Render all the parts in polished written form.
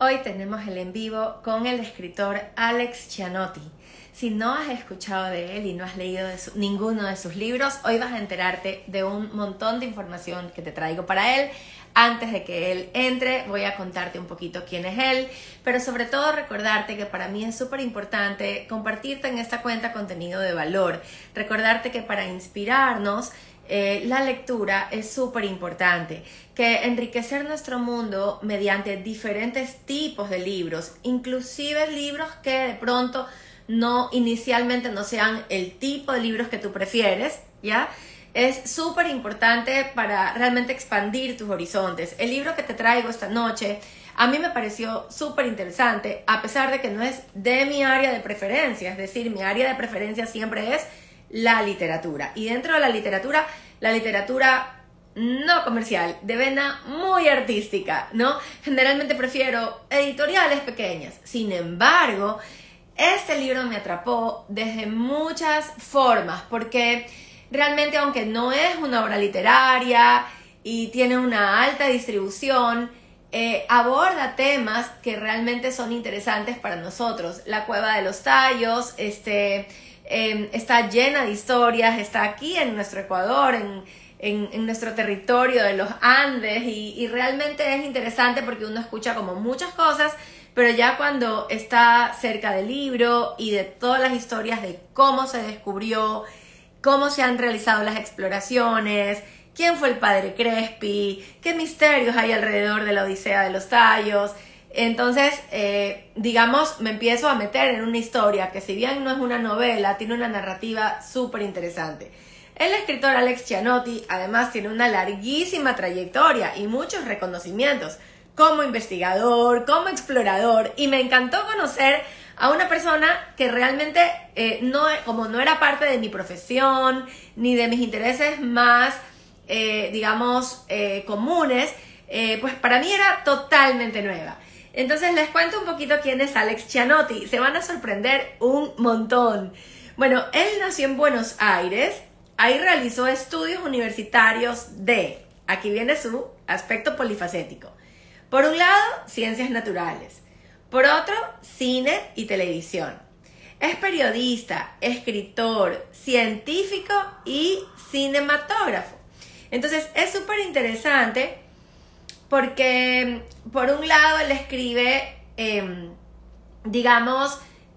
Hoy tenemos el en vivo con el escritor Alex Cianotti. Si no has escuchado de él y no has leído ninguno de sus libros, hoy vas a enterarte de un montón de información que te traigo para él. Antes de que él entre, voy a contarte un poquito quién es él, pero sobre todo recordarte que para mí es súper importante compartirte en esta cuenta contenido de valor. Recordarte que para inspirarnos, la lectura es súper importante, que enriquecer nuestro mundo mediante diferentes tipos de libros, inclusive libros que de pronto inicialmente no sean el tipo de libros que tú prefieres, ¿ya? Es súper importante para realmente expandir tus horizontes. El libro que te traigo esta noche a mí me pareció súper interesante, a pesar de que no es de mi área de preferencia, es decir, mi área de preferencia siempre es la literatura. Y dentro de la literatura no comercial, de vena muy artística, ¿no? Generalmente prefiero editoriales pequeñas. Sin embargo, este libro me atrapó desde muchas formas, porque realmente, aunque no es una obra literaria y tiene una alta distribución, aborda temas que realmente son interesantes para nosotros. La Cueva de los Tallos está llena de historias, está aquí en nuestro Ecuador, en nuestro territorio de los Andes, y realmente es interesante porque uno escucha como muchas cosas, pero ya cuando está cerca del libro y de todas las historias de cómo se descubrió, cómo se han realizado las exploraciones, quién fue el padre Crespi, qué misterios hay alrededor de la Odisea de los Tallos. Entonces, digamos, me empiezo a meter en una historia que, si bien no es una novela, tiene una narrativa súper interesante. El escritor Alex Cianotti además tiene una larguísima trayectoria y muchos reconocimientos como investigador, como explorador, y me encantó conocer a una persona que realmente como no era parte de mi profesión ni de mis intereses más, comunes, pues para mí era totalmente nueva. Entonces les cuento un poquito quién es Alex Cianotti. Se van a sorprender un montón. Bueno, él nació en Buenos Aires. Ahí realizó estudios universitarios aquí viene su aspecto polifacético. Por un lado, ciencias naturales. Por otro, cine y televisión. Es periodista, escritor, científico y cinematógrafo. Entonces es súper interesante porque, por un lado, él escribe,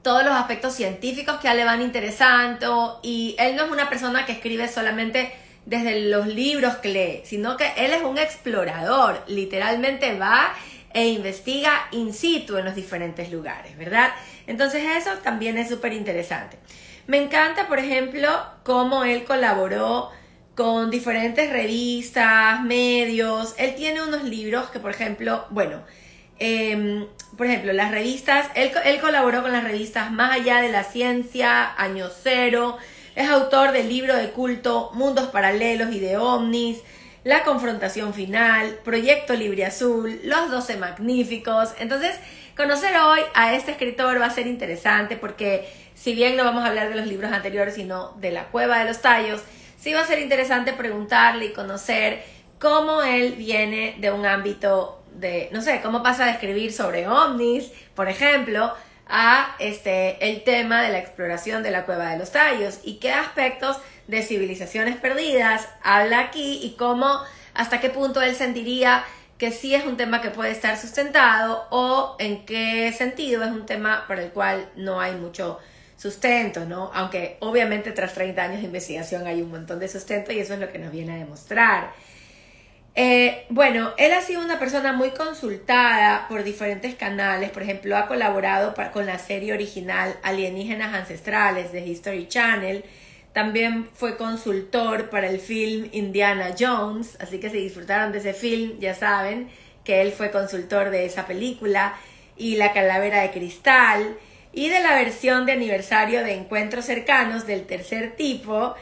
todos los aspectos científicos que a él le van interesando, y él no es una persona que escribe solamente desde los libros que lee, sino que él es un explorador, literalmente va e investiga in situ en los diferentes lugares, ¿verdad? Entonces eso también es súper interesante. Me encanta, por ejemplo, cómo él colaboró con diferentes revistas, medios. Él tiene unos libros que, por ejemplo, las revistas, él colaboró con las revistas Más Allá de la Ciencia, Año Cero, es autor del libro de culto Mundos Paralelos y de Ovnis, La Confrontación Final, Proyecto Libre Azul, Los 12 Magníficos. Entonces, conocer hoy a este escritor va a ser interesante porque, si bien no vamos a hablar de los libros anteriores, sino de La Cueva de los Tallos, sí va a ser interesante preguntarle y conocer cómo él viene de un ámbito de, cómo pasa de escribir sobre ovnis, por ejemplo, a el tema de la exploración de la Cueva de los Tallos, y qué aspectos de civilizaciones perdidas habla aquí, y cómo, hasta qué punto él sentiría que sí es un tema que puede estar sustentado, o en qué sentido es un tema para el cual no hay mucho sustento, ¿no? Aunque obviamente tras 30 años de investigación hay un montón de sustento, y eso es lo que nos viene a demostrar. Él ha sido una persona muy consultada por diferentes canales. Por ejemplo, ha colaborado con la serie original Alienígenas Ancestrales de History Channel. También fue consultor para el film Indiana Jones, así que si disfrutaron de ese film, ya saben que él fue consultor de esa película, y La Calavera de Cristal, y de la versión de aniversario de Encuentros Cercanos del Tercer Tipo,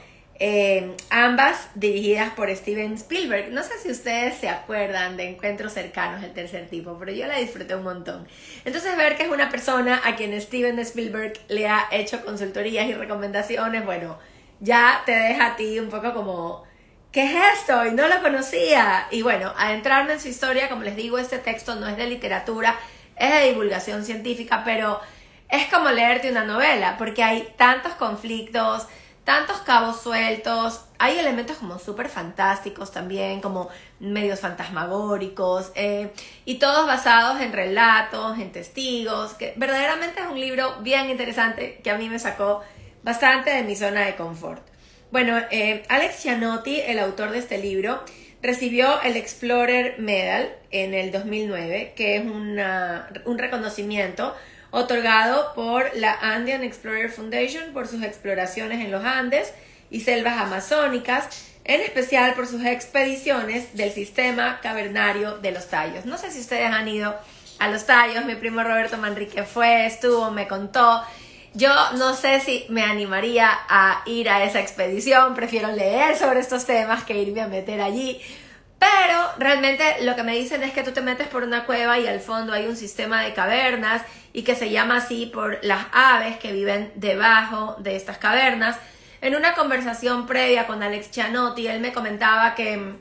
ambas dirigidas por Steven Spielberg. No sé si ustedes se acuerdan de Encuentros Cercanos del Tercer Tipo, pero yo la disfruté un montón. Entonces, ver que es una persona a quien Steven Spielberg le ha hecho consultorías y recomendaciones, ya te deja a ti un poco como, ¿qué es esto? Y no lo conocía. Y adentrarme en su historia. Como les digo, este texto no es de literatura, es de divulgación científica, pero es como leerte una novela, porque hay tantos conflictos, tantos cabos sueltos, hay elementos como súper fantásticos también, como medios fantasmagóricos, y todos basados en relatos, en testigos, que verdaderamente es un libro bien interesante que a mí me sacó bastante de mi zona de confort. Bueno, Alex Cianotti, el autor de este libro, recibió el Explorer Medal en el 2009, que es un reconocimiento otorgado por la Andean Explorer Foundation por sus exploraciones en los Andes y selvas amazónicas, en especial por sus expediciones del sistema cavernario de los Tallos. No sé si ustedes han ido a los Tallos, mi primo Roberto Manrique estuvo, me contó. Yo no sé si me animaría a ir a esa expedición, prefiero leer sobre estos temas que irme a meter allí. Pero realmente lo que me dicen es que tú te metes por una cueva y al fondo hay un sistema de cavernas y que se llama así por las aves que viven debajo de estas cavernas. En una conversación previa con Alex Cianotti, él me comentaba que,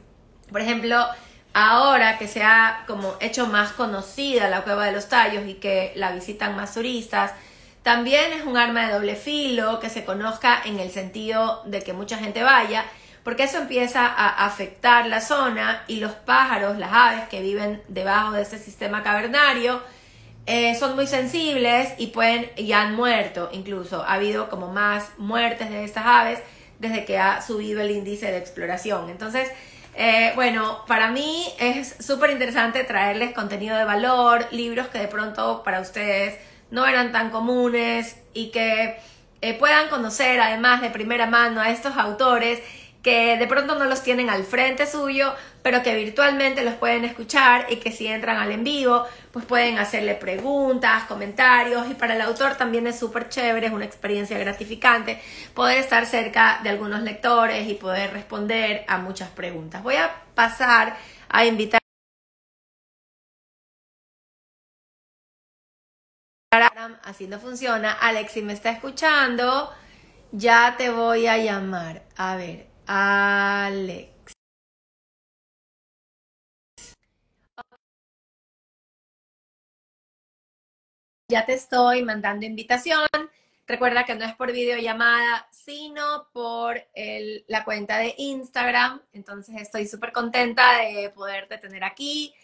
por ejemplo, ahora que se ha como hecho más conocida la Cueva de los Tallos y que la visitan más turistas, también es un arma de doble filo que se conozca en el sentido de que mucha gente vaya, porque eso empieza a afectar la zona y los pájaros, las aves que viven debajo de este sistema cavernario, son muy sensibles y han muerto incluso. Ha habido como más muertes de estas aves desde que ha subido el índice de exploración. Entonces, bueno, para mí es súper interesante traerles contenido de valor, libros que de pronto para ustedes no eran tan comunes y que puedan conocer además de primera mano a estos autores que de pronto no los tienen al frente suyo, pero que virtualmente los pueden escuchar y que si entran al en vivo, pues pueden hacerle preguntas, comentarios, y para el autor también es súper chévere, es una experiencia gratificante poder estar cerca de algunos lectores y poder responder a muchas preguntas. Voy a pasar a invitar, así no funciona. Alex, si me está escuchando, ya te voy a llamar. A ver, Alex. Ya te estoy mandando invitación. Recuerda que no es por videollamada, sino por la cuenta de Instagram. Entonces estoy súper contenta de poderte tener aquí.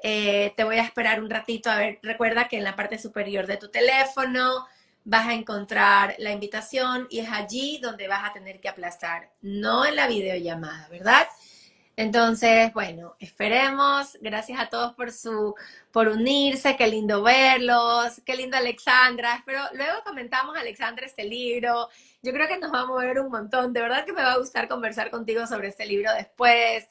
Te voy a esperar un ratito. A ver, recuerda que en la parte superior de tu teléfono vas a encontrar la invitación y es allí donde vas a tener que aplastar, no en la videollamada, ¿verdad? Entonces, bueno, esperemos. Gracias a todos por unirse. Qué lindo verlos. Qué lindo Alexandra. Pero luego comentamos, Alexandra, este libro. Yo creo que nos va a mover un montón. De verdad que me va a gustar conversar contigo sobre este libro después.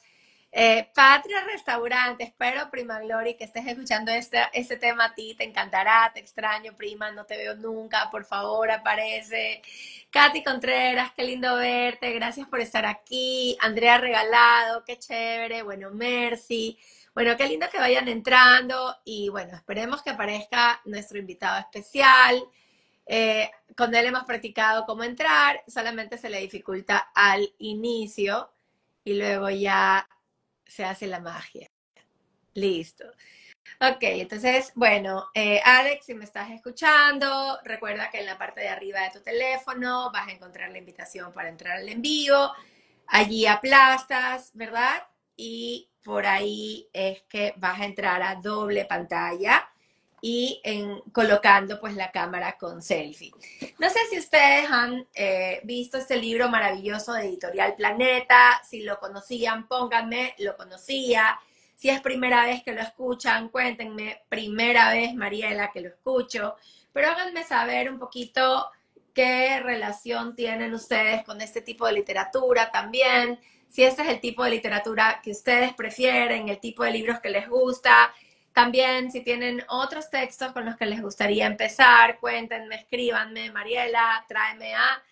Patria Restaurante, espero, prima Glory, que estés escuchando este tema a ti, te encantará, te extraño, prima, no te veo nunca, por favor, aparece. Katy Contreras, qué lindo verte, gracias por estar aquí. Andrea Regalado, qué chévere, bueno, Mercy, bueno, qué lindo que vayan entrando y bueno, esperemos que aparezca nuestro invitado especial. Con él hemos practicado cómo entrar, solamente se le dificulta al inicio y luego ya se hace la magia. Listo. Ok, entonces, bueno, Alex, si me estás escuchando, recuerda que en la parte de arriba de tu teléfono vas a encontrar la invitación para entrar al en vivo. Allí aplastas, ¿verdad? Y por ahí es que vas a entrar a doble pantalla y colocando pues la cámara con selfie. No sé si ustedes han visto este libro maravilloso de Editorial Planeta, si lo conocían, pónganme, lo conocía. Si es primera vez que lo escuchan, cuéntenme, primera vez, Mariela, que lo escucho, pero háganme saber un poquito qué relación tienen ustedes con este tipo de literatura también, si este es el tipo de literatura que ustedes prefieren, el tipo de libros que les gusta. También, si tienen otros textos con los que les gustaría empezar, cuéntenme, escríbanme, Mariela, tráeme a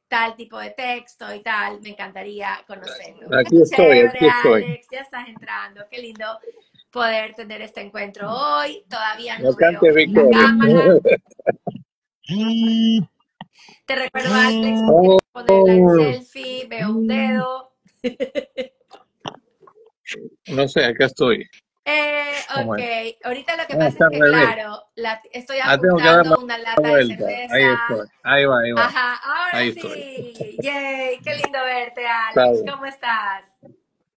tal tipo de texto y tal, me encantaría conocerlo. Aquí Qué estoy, chévere, aquí estoy. Alex, ya estás entrando, qué lindo poder tener este encuentro hoy. Todavía No no veo cantes en la victoria. cámara. Te recuerdo, Alex, que Oh, tienes que ponerla en selfie, veo un dedo. no sé, acá estoy. ¿Cómo Ok, es? ahorita lo que Ah, pasa es está al que, revés. claro, estoy Tengo que dar apuntando una la lata de vuelta. cerveza. Ahí estoy. Ahí va, ahí va. Ajá, ahora Ahí estoy. sí. Yay, qué lindo verte, Está Alex. bien. ¿Cómo estás?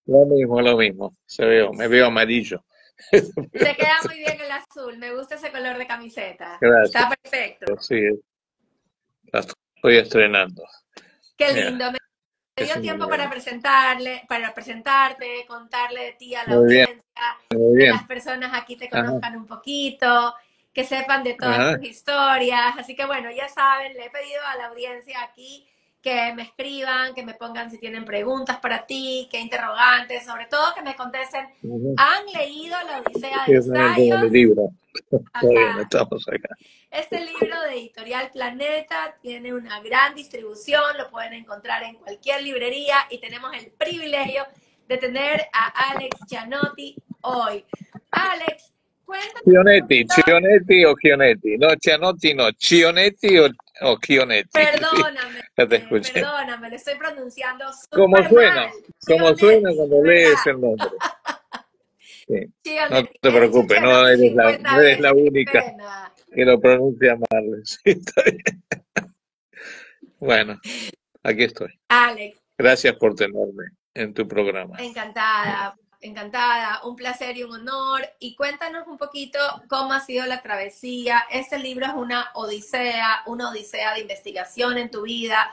Lo mismo, lo mismo. Me veo amarillo. Te queda muy bien el azul. Me gusta ese color de camiseta. Gracias. Está perfecto. Sí, la estoy estrenando. Qué Mira, lindo. Me es dio una tiempo buena. para presentarte, contarle de ti a la Muy bien, audiencia, muy que las bien. personas aquí te Ajá, conozcan un poquito, que sepan de todas ajá. tus historias. Así que bueno, ya saben, le he pedido a la audiencia aquí que me escriban, que me pongan si tienen preguntas para ti, qué interrogantes, sobre todo que me contesten. Ujú. ¿Han leído La Odisea de Sí, yo los también tengo Tallos? mi libro. Está bien, Ajá. estamos acá. Este libro de Editorial Planeta tiene una gran distribución, lo pueden encontrar en cualquier librería y tenemos el privilegio de tener a Alex Cianotti hoy. Alex, cuéntanos un Chionetti, poquito, Chionetti o Chionetti. No, Cianotti no. Chionetti o Chionetti. Sí, perdóname, ya te escuché. perdóname, lo estoy pronunciando ¿Cómo súper suena? mal. ¿Cómo suena Chionetti, cuando lees ¿verdad? el nombre? Sí. No Chionetti, te he dicho preocupes, Cianotti no 50 eres la veces, qué única pena. que lo pronuncia mal. Sí, está bien. Bueno, aquí estoy. Alex, Gracias por tenerme en tu programa. encantada, encantada, un placer y un honor. Y cuéntanos un poquito cómo ha sido la travesía. Este libro es una odisea de investigación en tu vida.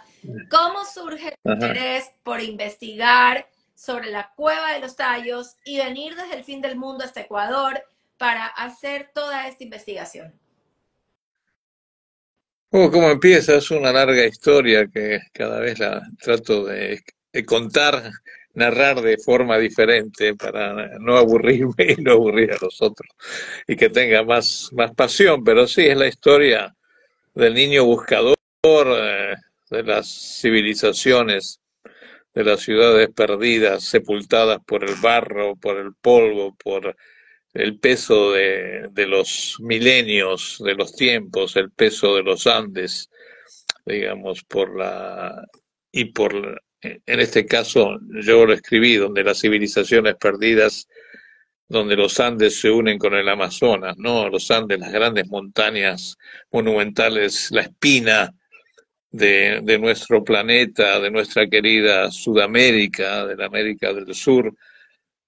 ¿Cómo surge tu Ajá. interés por investigar sobre la Cueva de los Tallos y venir desde el fin del mundo hasta Ecuador para hacer toda esta investigación? ¿Cómo empieza? Es una larga historia que cada vez la trato de contar, narrar de forma diferente para no aburrirme y no aburrir a los otros y que tenga más pasión. Pero sí, es la historia del niño buscador, de las civilizaciones, de las ciudades perdidas, sepultadas por el barro, por el polvo, por el peso de los milenios, de los tiempos, el peso de los Andes, digamos, y en este caso yo lo escribí, donde las civilizaciones perdidas, donde los Andes se unen con el Amazonas, ¿no? Los Andes, las grandes montañas monumentales, la espina de nuestro planeta, de nuestra querida Sudamérica, de la América del Sur,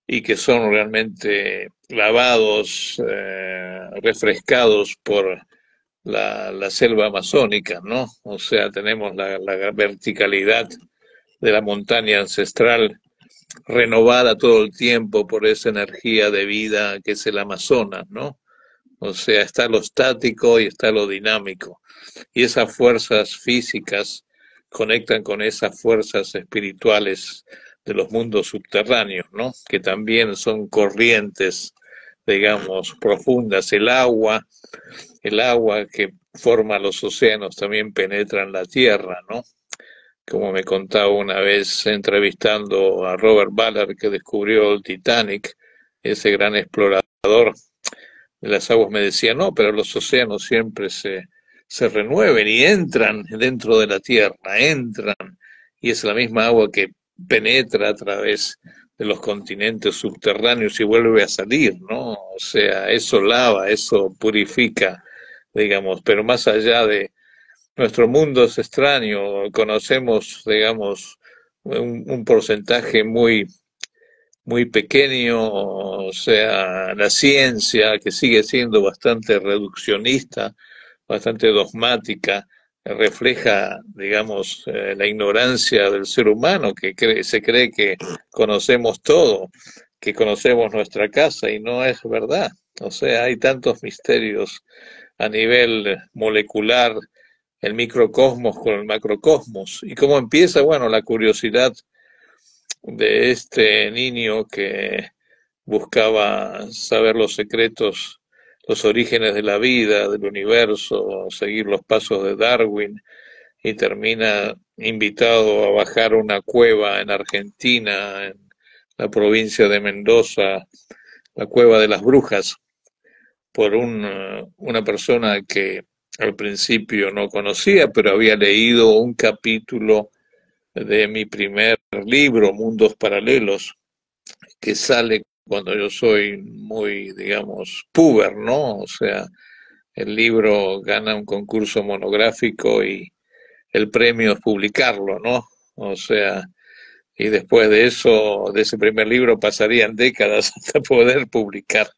y que son realmente lavados, refrescados por la selva amazónica, ¿no? O sea, tenemos la verticalidad de la montaña ancestral renovada todo el tiempo por esa energía de vida que es el Amazonas, ¿no? O sea, está lo estático y está lo dinámico. Y esas fuerzas físicas conectan con esas fuerzas espirituales de los mundos subterráneos, ¿no? Que también son corrientes, digamos, profundas. El agua que forma los océanos también penetra en la tierra, ¿no? Como me contaba una vez entrevistando a Robert Ballard, que descubrió el Titanic, ese gran explorador de las aguas, me decía, no, pero los océanos siempre se renueven y entran dentro de la tierra, entran, y es la misma agua que penetra a través de los continentes subterráneos y vuelve a salir, ¿no? O sea, eso lava, eso purifica, digamos, pero más allá de nuestro mundo es extraño, conocemos, digamos, un porcentaje muy pequeño, o sea, la ciencia, que sigue siendo bastante reduccionista, bastante dogmática, refleja, digamos, la ignorancia del ser humano, se cree que conocemos todo, que conocemos nuestra casa, y no es verdad. O sea, hay tantos misterios a nivel molecular, el microcosmos con el macrocosmos. ¿Y cómo empieza? Bueno, la curiosidad de este niño que buscaba saber los secretos, los orígenes de la vida, del universo, seguir los pasos de Darwin, y termina invitado a bajar una cueva en Argentina, en la provincia de Mendoza, la cueva de las brujas, por una persona que al principio no conocía, pero había leído un capítulo de mi primer libro, Mundos Paralelos, que sale cuando yo soy muy, digamos, puber, ¿no? O sea, el libro gana un concurso monográfico y el premio es publicarlo, ¿no? O sea, y después de eso, de ese primer libro, pasarían décadas hasta poder publicar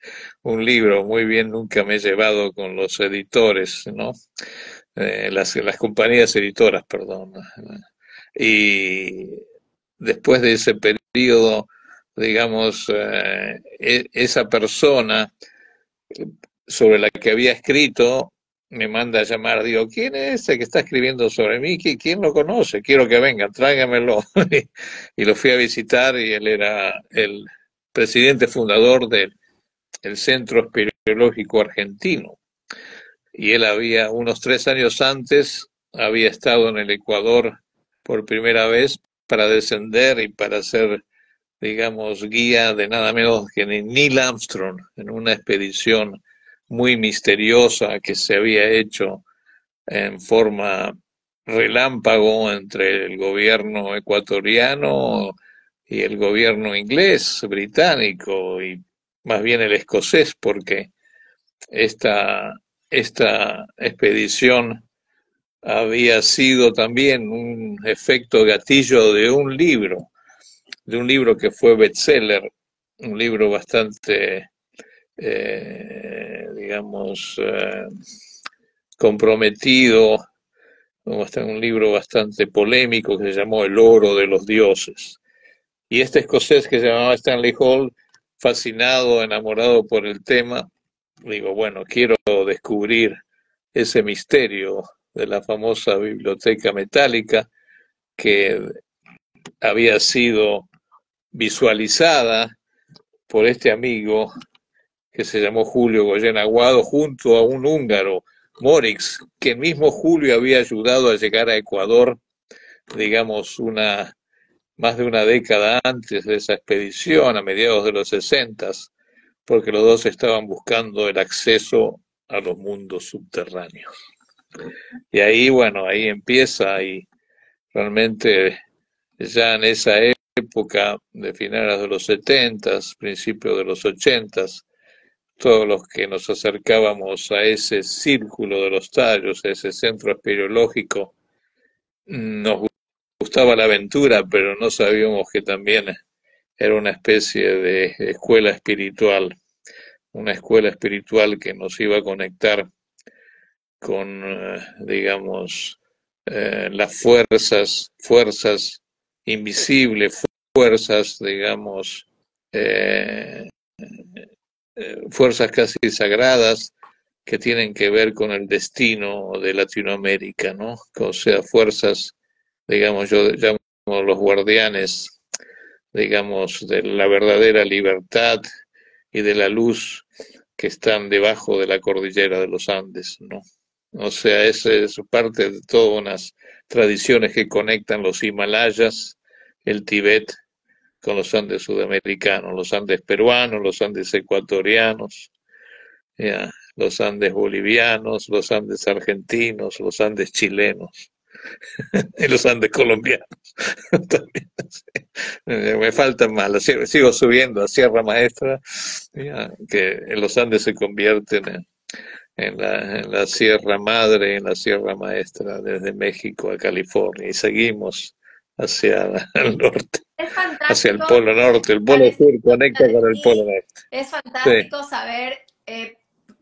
un libro. Muy bien, nunca me he llevado con los editores, ¿no? Las compañías editoras, perdón. Y después de ese periodo, digamos, esa persona sobre la que había escrito me manda a llamar, digo, ¿quién es ese que está escribiendo sobre mí? ¿Quién lo conoce? Quiero que venga, tráigamelo. Y lo fui a visitar y él era el presidente fundador del el Centro Espeleológico Argentino. Y él había, unos 3 años antes, había estado en el Ecuador por primera vez para descender y para ser, digamos, guía de nada menos que Neil Armstrong en una expedición muy misteriosa que se había hecho en forma relámpago entre el gobierno ecuatoriano y el gobierno inglés, británico y más bien el escocés, porque esta, esta expedición había sido también un efecto gatillo de un libro que fue bestseller, un libro bastante, digamos, comprometido, un libro bastante polémico que se llamó El oro de los dioses. Y este escocés que se llamaba Stanley Hall, fascinado, enamorado por el tema, digo, bueno, quiero descubrir ese misterio de la famosa biblioteca metálica que había sido visualizada por este amigo que se llamó Julio Goyen Aguado junto a un húngaro, Morix, que el mismo Julio había ayudado a llegar a Ecuador, digamos, más de una década antes de esa expedición, a mediados de los 60, porque los dos estaban buscando el acceso a los mundos subterráneos. Y ahí, bueno, ahí empieza y realmente ya en esa época de finales de los 70, principios de los 80, todos los que nos acercábamos a ese círculo de los tallos, a ese centro espeleológico, nos gustaba la aventura, pero no sabíamos que también era una especie de una escuela espiritual que nos iba a conectar con, digamos, las fuerzas invisibles, fuerzas, digamos, eh, fuerzas casi sagradas que tienen que ver con el destino de Latinoamérica, ¿no? O sea, fuerzas, digamos, yo llamo los guardianes, digamos, de la verdadera libertad y de la luz que están debajo de la cordillera de los Andes, ¿no? O sea, es parte de todas unas tradiciones que conectan los Himalayas, el Tíbet, con los Andes sudamericanos, los Andes peruanos, los Andes ecuatorianos, ya, los Andes bolivianos, los Andes argentinos, los Andes chilenos y los Andes colombianos. También, sí. Me faltan más, sigo subiendo a Sierra Maestra, ya, que en los Andes se convierten en la Sierra Madre, en la Sierra Maestra, desde México a California, y seguimos hacia el norte, Es hacia el fantástico, Polo Norte. El Polo parece Sur conecta de con el Polo ti, Norte. es Sí. fantástico saber,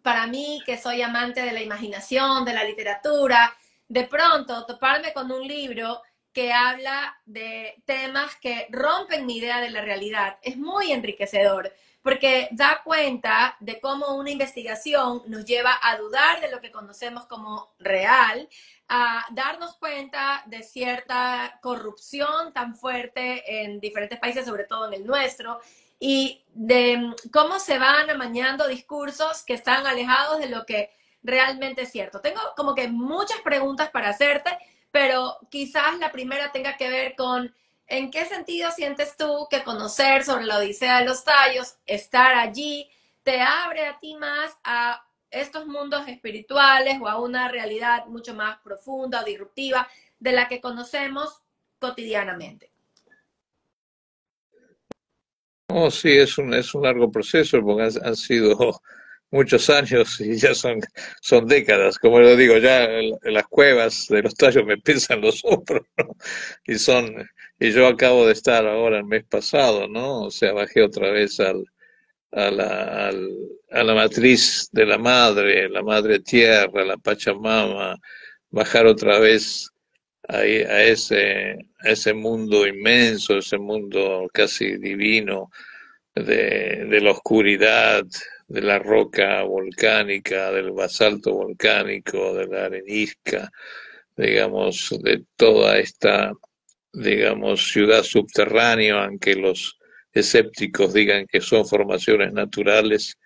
para mí que soy amante de la imaginación, de la literatura, de pronto toparme con un libro que habla de temas que rompen mi idea de la realidad. Es muy enriquecedor porque da cuenta de cómo una investigación nos lleva a dudar de lo que conocemos como real, a darnos cuenta de cierta corrupción tan fuerte en diferentes países, sobre todo en el nuestro, y de cómo se van amañando discursos que están alejados de lo que realmente es cierto. Tengo como que muchas preguntas para hacerte, pero quizás la primera tenga que ver con ¿en qué sentido sientes tú que conocer sobre la Odisea de los Tallos, estar allí, te abre a ti más a estos mundos espirituales o a una realidad mucho más profunda o disruptiva de la que conocemos cotidianamente? Oh, sí, es un largo proceso porque han sido muchos años y ya son décadas. Como lo digo, ya las cuevas de los tallos me pesan los hombros, ¿no? Y y yo acabo de estar ahora el mes pasado, ¿no? O sea, bajé otra vez a la matriz de la madre tierra, la Pachamama, bajar otra vez ahí a ese mundo inmenso, ese mundo casi divino de la oscuridad, de la roca volcánica, del basalto volcánico, de la arenisca, digamos, de toda esta, digamos, ciudad subterránea, aunque los escépticos digan que son formaciones naturales,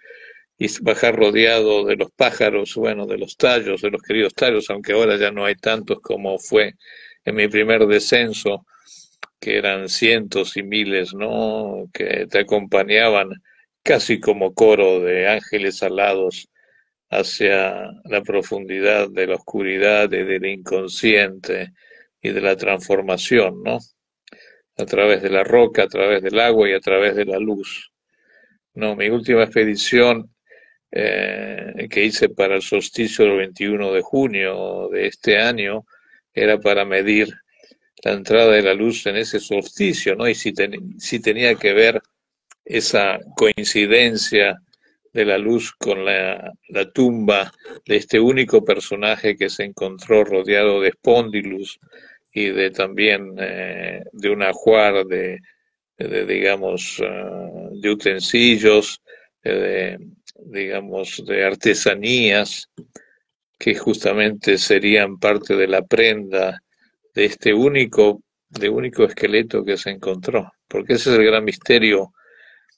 y bajar rodeado de los pájaros, bueno, de los tallos, de los queridos tallos, aunque ahora ya no hay tantos como fue en mi primer descenso, que eran cientos y miles, ¿no? Que te acompañaban casi como coro de ángeles alados hacia la profundidad de la oscuridad y del inconsciente y de la transformación, ¿no? A través de la roca, a través del agua y a través de la luz. No, mi última expedición que hice para el solsticio del 21 de junio de este año era para medir la entrada de la luz en ese solsticio, ¿no? Y si tenía que ver esa coincidencia de la luz con la tumba de este único personaje que se encontró rodeado de espóndilus y de también de un ajuar digamos, de utensilios, de, digamos, de artesanías que justamente serían parte de la prenda de este único esqueleto que se encontró, porque ese es el gran misterio.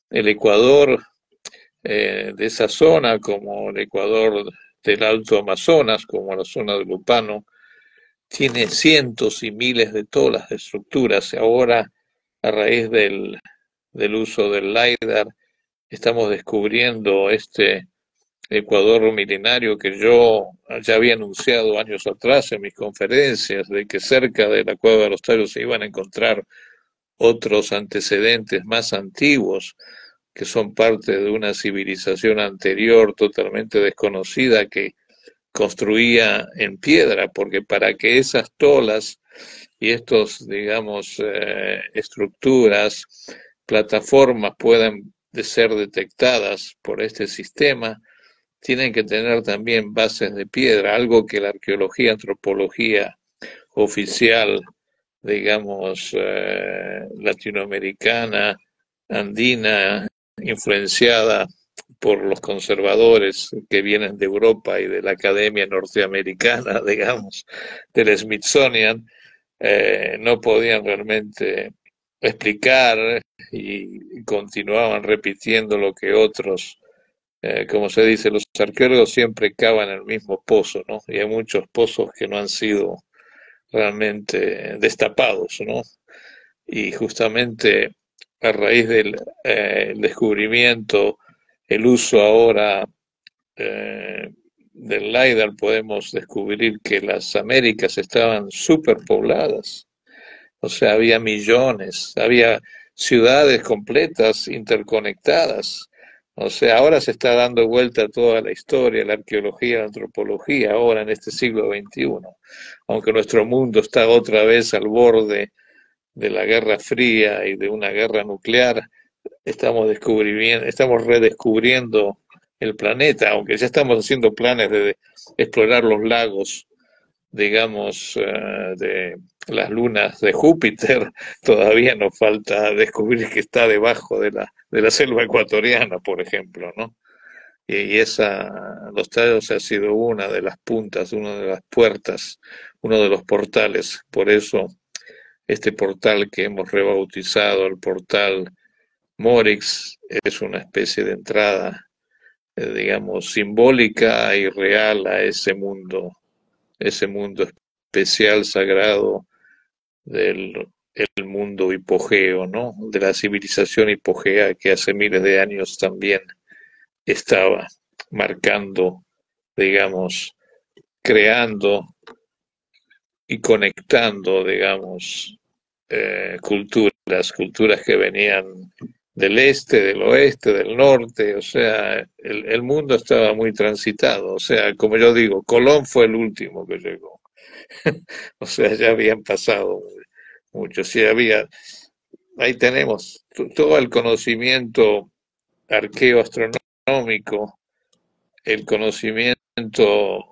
El Ecuador de esa zona, como el Ecuador del Alto Amazonas, como la zona de Lupano, tiene cientos y miles de tolas de estructuras. Ahora, a raíz del uso del LiDAR, estamos descubriendo este Ecuador milenario que yo ya había anunciado años atrás en mis conferencias, de que cerca de la Cueva de los Tallos se iban a encontrar otros antecedentes más antiguos que son parte de una civilización anterior totalmente desconocida que construía en piedra, porque para que esas tolas y estos, digamos, estructuras, plataformas puedan ser detectadas por este sistema, tienen que tener también bases de piedra, algo que la arqueología, antropología oficial, digamos, latinoamericana, andina, influenciada por los conservadores que vienen de Europa y de la Academia Norteamericana, digamos, del Smithsonian, no podían realmente explicar y continuaban repitiendo lo que otros, como se dice, los arqueólogos siempre cavan en el mismo pozo, ¿no? Y hay muchos pozos que no han sido realmente destapados, ¿no? Y justamente a raíz del el descubrimiento, el uso ahora del LiDAR, podemos descubrir que las Américas estaban superpobladas. O sea, había millones, había ciudades completas interconectadas. O sea, ahora se está dando vuelta toda la historia, la arqueología, la antropología, ahora en este siglo XXI. Aunque nuestro mundo está otra vez al borde de la Guerra Fría y de una guerra nuclear, estamos redescubriendo el planeta, aunque ya estamos haciendo planes de explorar los lagos, digamos, de las lunas de Júpiter. Todavía nos falta descubrir que está debajo de la selva ecuatoriana, por ejemplo, ¿no? Y los tallos ha sido una de las puntas, una de las puertas, uno de los portales. Por eso este portal que hemos rebautizado, el portal Morix, es una especie de entrada, digamos, simbólica y real a ese mundo especial, sagrado del el mundo hipogeo, ¿no? De la civilización hipogea que hace miles de años también estaba marcando, digamos, creando y conectando, digamos, culturas que venían del este, del oeste, del norte, o sea, el mundo estaba muy transitado, o sea, como yo digo, Colón fue el último que llegó, o sea, ya habían pasado muchos, sí había, ahí tenemos todo el conocimiento arqueoastronómico, el conocimiento,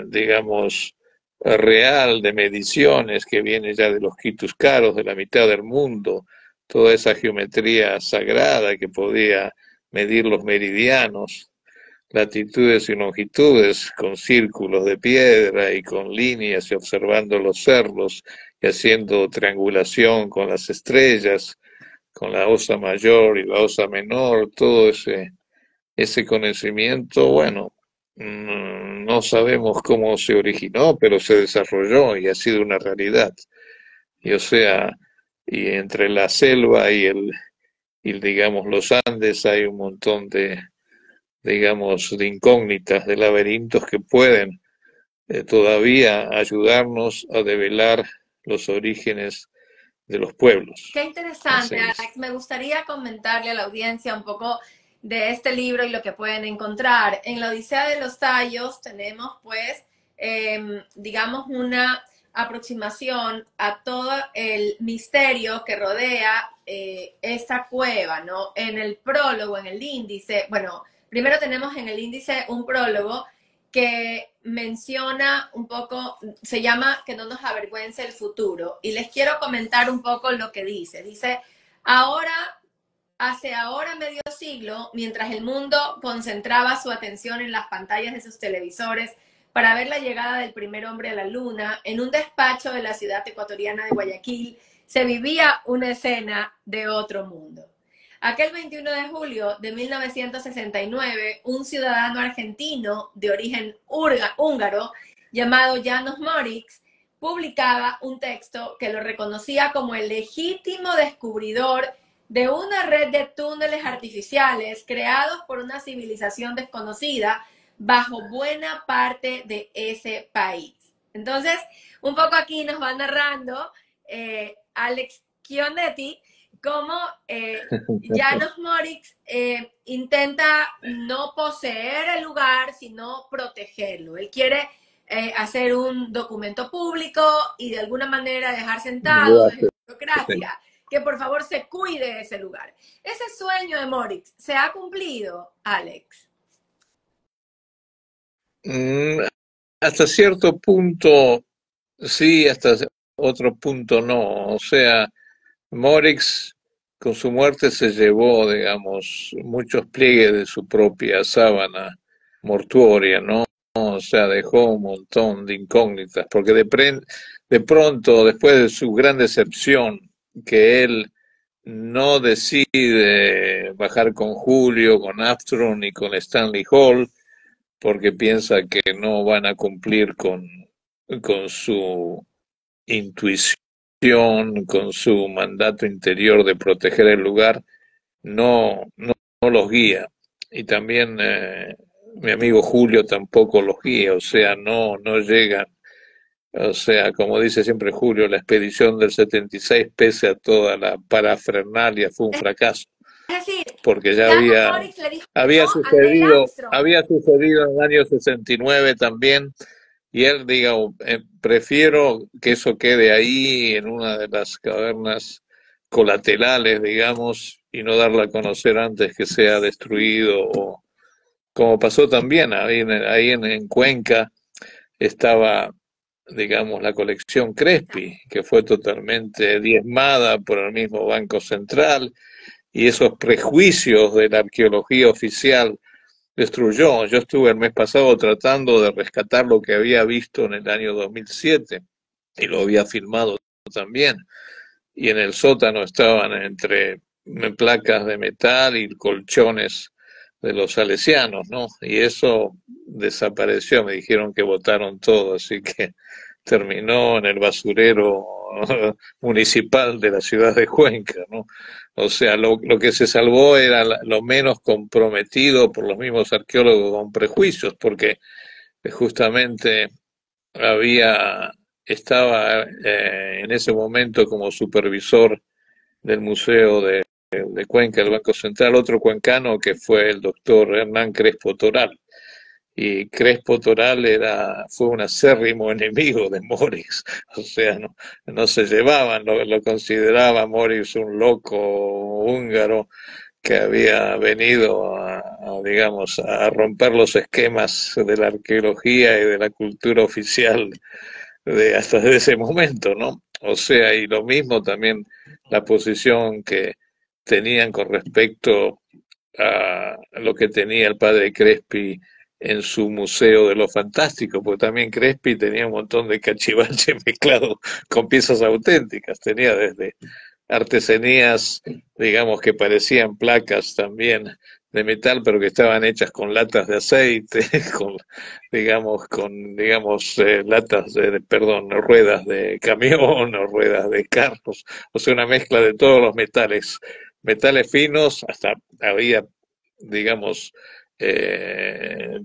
digamos, real de mediciones que viene ya de los Quituscaros, de la mitad del mundo, toda esa geometría sagrada que podía medir los meridianos, latitudes y longitudes con círculos de piedra y con líneas y observando los cerros y haciendo triangulación con las estrellas, con la osa mayor y la osa menor, todo ese conocimiento, bueno, no sabemos cómo se originó, pero se desarrolló y ha sido una realidad. Y o sea, y entre la selva y digamos los Andes hay un montón digamos, de incógnitas, de laberintos que pueden todavía ayudarnos a develar los orígenes de los pueblos. Qué Así interesante, es. Alex. Me gustaría comentarle a la audiencia un poco de este libro y lo que pueden encontrar. En la Odisea de los Tallos tenemos, pues, digamos, una aproximación a todo el misterio que rodea esta cueva, ¿no? En el prólogo, en el índice, bueno, primero tenemos en el índice un prólogo que menciona un poco, se llama Que no nos avergüence el futuro. Y les quiero comentar un poco lo que dice. Dice, hace ahora medio siglo, mientras el mundo concentraba su atención en las pantallas de sus televisores para ver la llegada del primer hombre a la luna, en un despacho de la ciudad ecuatoriana de Guayaquil se vivía una escena de otro mundo. Aquel 21 de julio de 1969, un ciudadano argentino de origen húngaro llamado János Moritz publicaba un texto que lo reconocía como el legítimo descubridor de una red de túneles artificiales creados por una civilización desconocida bajo buena parte de ese país. Entonces, un poco aquí nos va narrando Alex Chionetti cómo János Moritz intenta no poseer el lugar, sino protegerlo. Él quiere hacer un documento público y de alguna manera dejar sentado desde la burocracia que por favor se cuide ese lugar. Ese sueño de Moritz se ha cumplido, Alex. Hasta cierto punto sí, hasta otro punto no. O sea, Morix con su muerte se llevó, digamos, muchos pliegues de su propia sábana mortuoria, ¿no? O sea, dejó un montón de incógnitas, porque de pronto, después de su gran decepción, que él no decide bajar con Julio, con Armstrong y con Stanley Hall, porque piensa que no van a cumplir con su intuición, con su mandato interior de proteger el lugar, no los guía. Y también mi amigo Julio tampoco los guía, o sea, no llegan. O sea, como dice siempre Julio, la expedición del 76, pese a toda la parafernalia, fue un fracaso, Es decir, porque ya János Moritz le dijo no había a Neil sucedido, Armstrong. había sucedido en el año 69 también, y él diga, prefiero que eso quede ahí en una de las cavernas colaterales, digamos, y no darla a conocer antes que sea destruido, o como pasó también en Cuenca, estaba, digamos, la colección Crespi, que fue totalmente diezmada por el mismo Banco Central, y esos prejuicios de la arqueología oficial destruyó. Yo estuve el mes pasado tratando de rescatar lo que había visto en el año 2007 y lo había filmado también. Y en el sótano estaban entre placas de metal y colchones de los salesianos, ¿no? Y eso desapareció, me dijeron que botaron todo, así que terminó en el basurero municipal de la ciudad de Cuenca, ¿no? O sea, lo que se salvó era lo menos comprometido por los mismos arqueólogos con prejuicios, porque justamente estaba en ese momento como supervisor del Museo de Cuenca del Banco Central, otro cuencano que fue el doctor Hernán Crespo Toral. Y Crespo Toral fue un acérrimo enemigo de Morix, o sea, no se llevaban, lo consideraba Morix un loco húngaro que había venido digamos, a romper los esquemas de la arqueología y de la cultura oficial hasta ese momento, ¿no? O sea, y lo mismo también la posición que tenían con respecto a lo que tenía el padre Crespi en su Museo de lo Fantástico, porque también Crespi tenía un montón de cachivache mezclado con piezas auténticas, tenía desde artesanías, digamos, que parecían placas también de metal, pero que estaban hechas con latas de aceite, digamos, latas perdón, ruedas de camión o ruedas de carros, o sea, una mezcla de todos los metales finos, hasta había, digamos,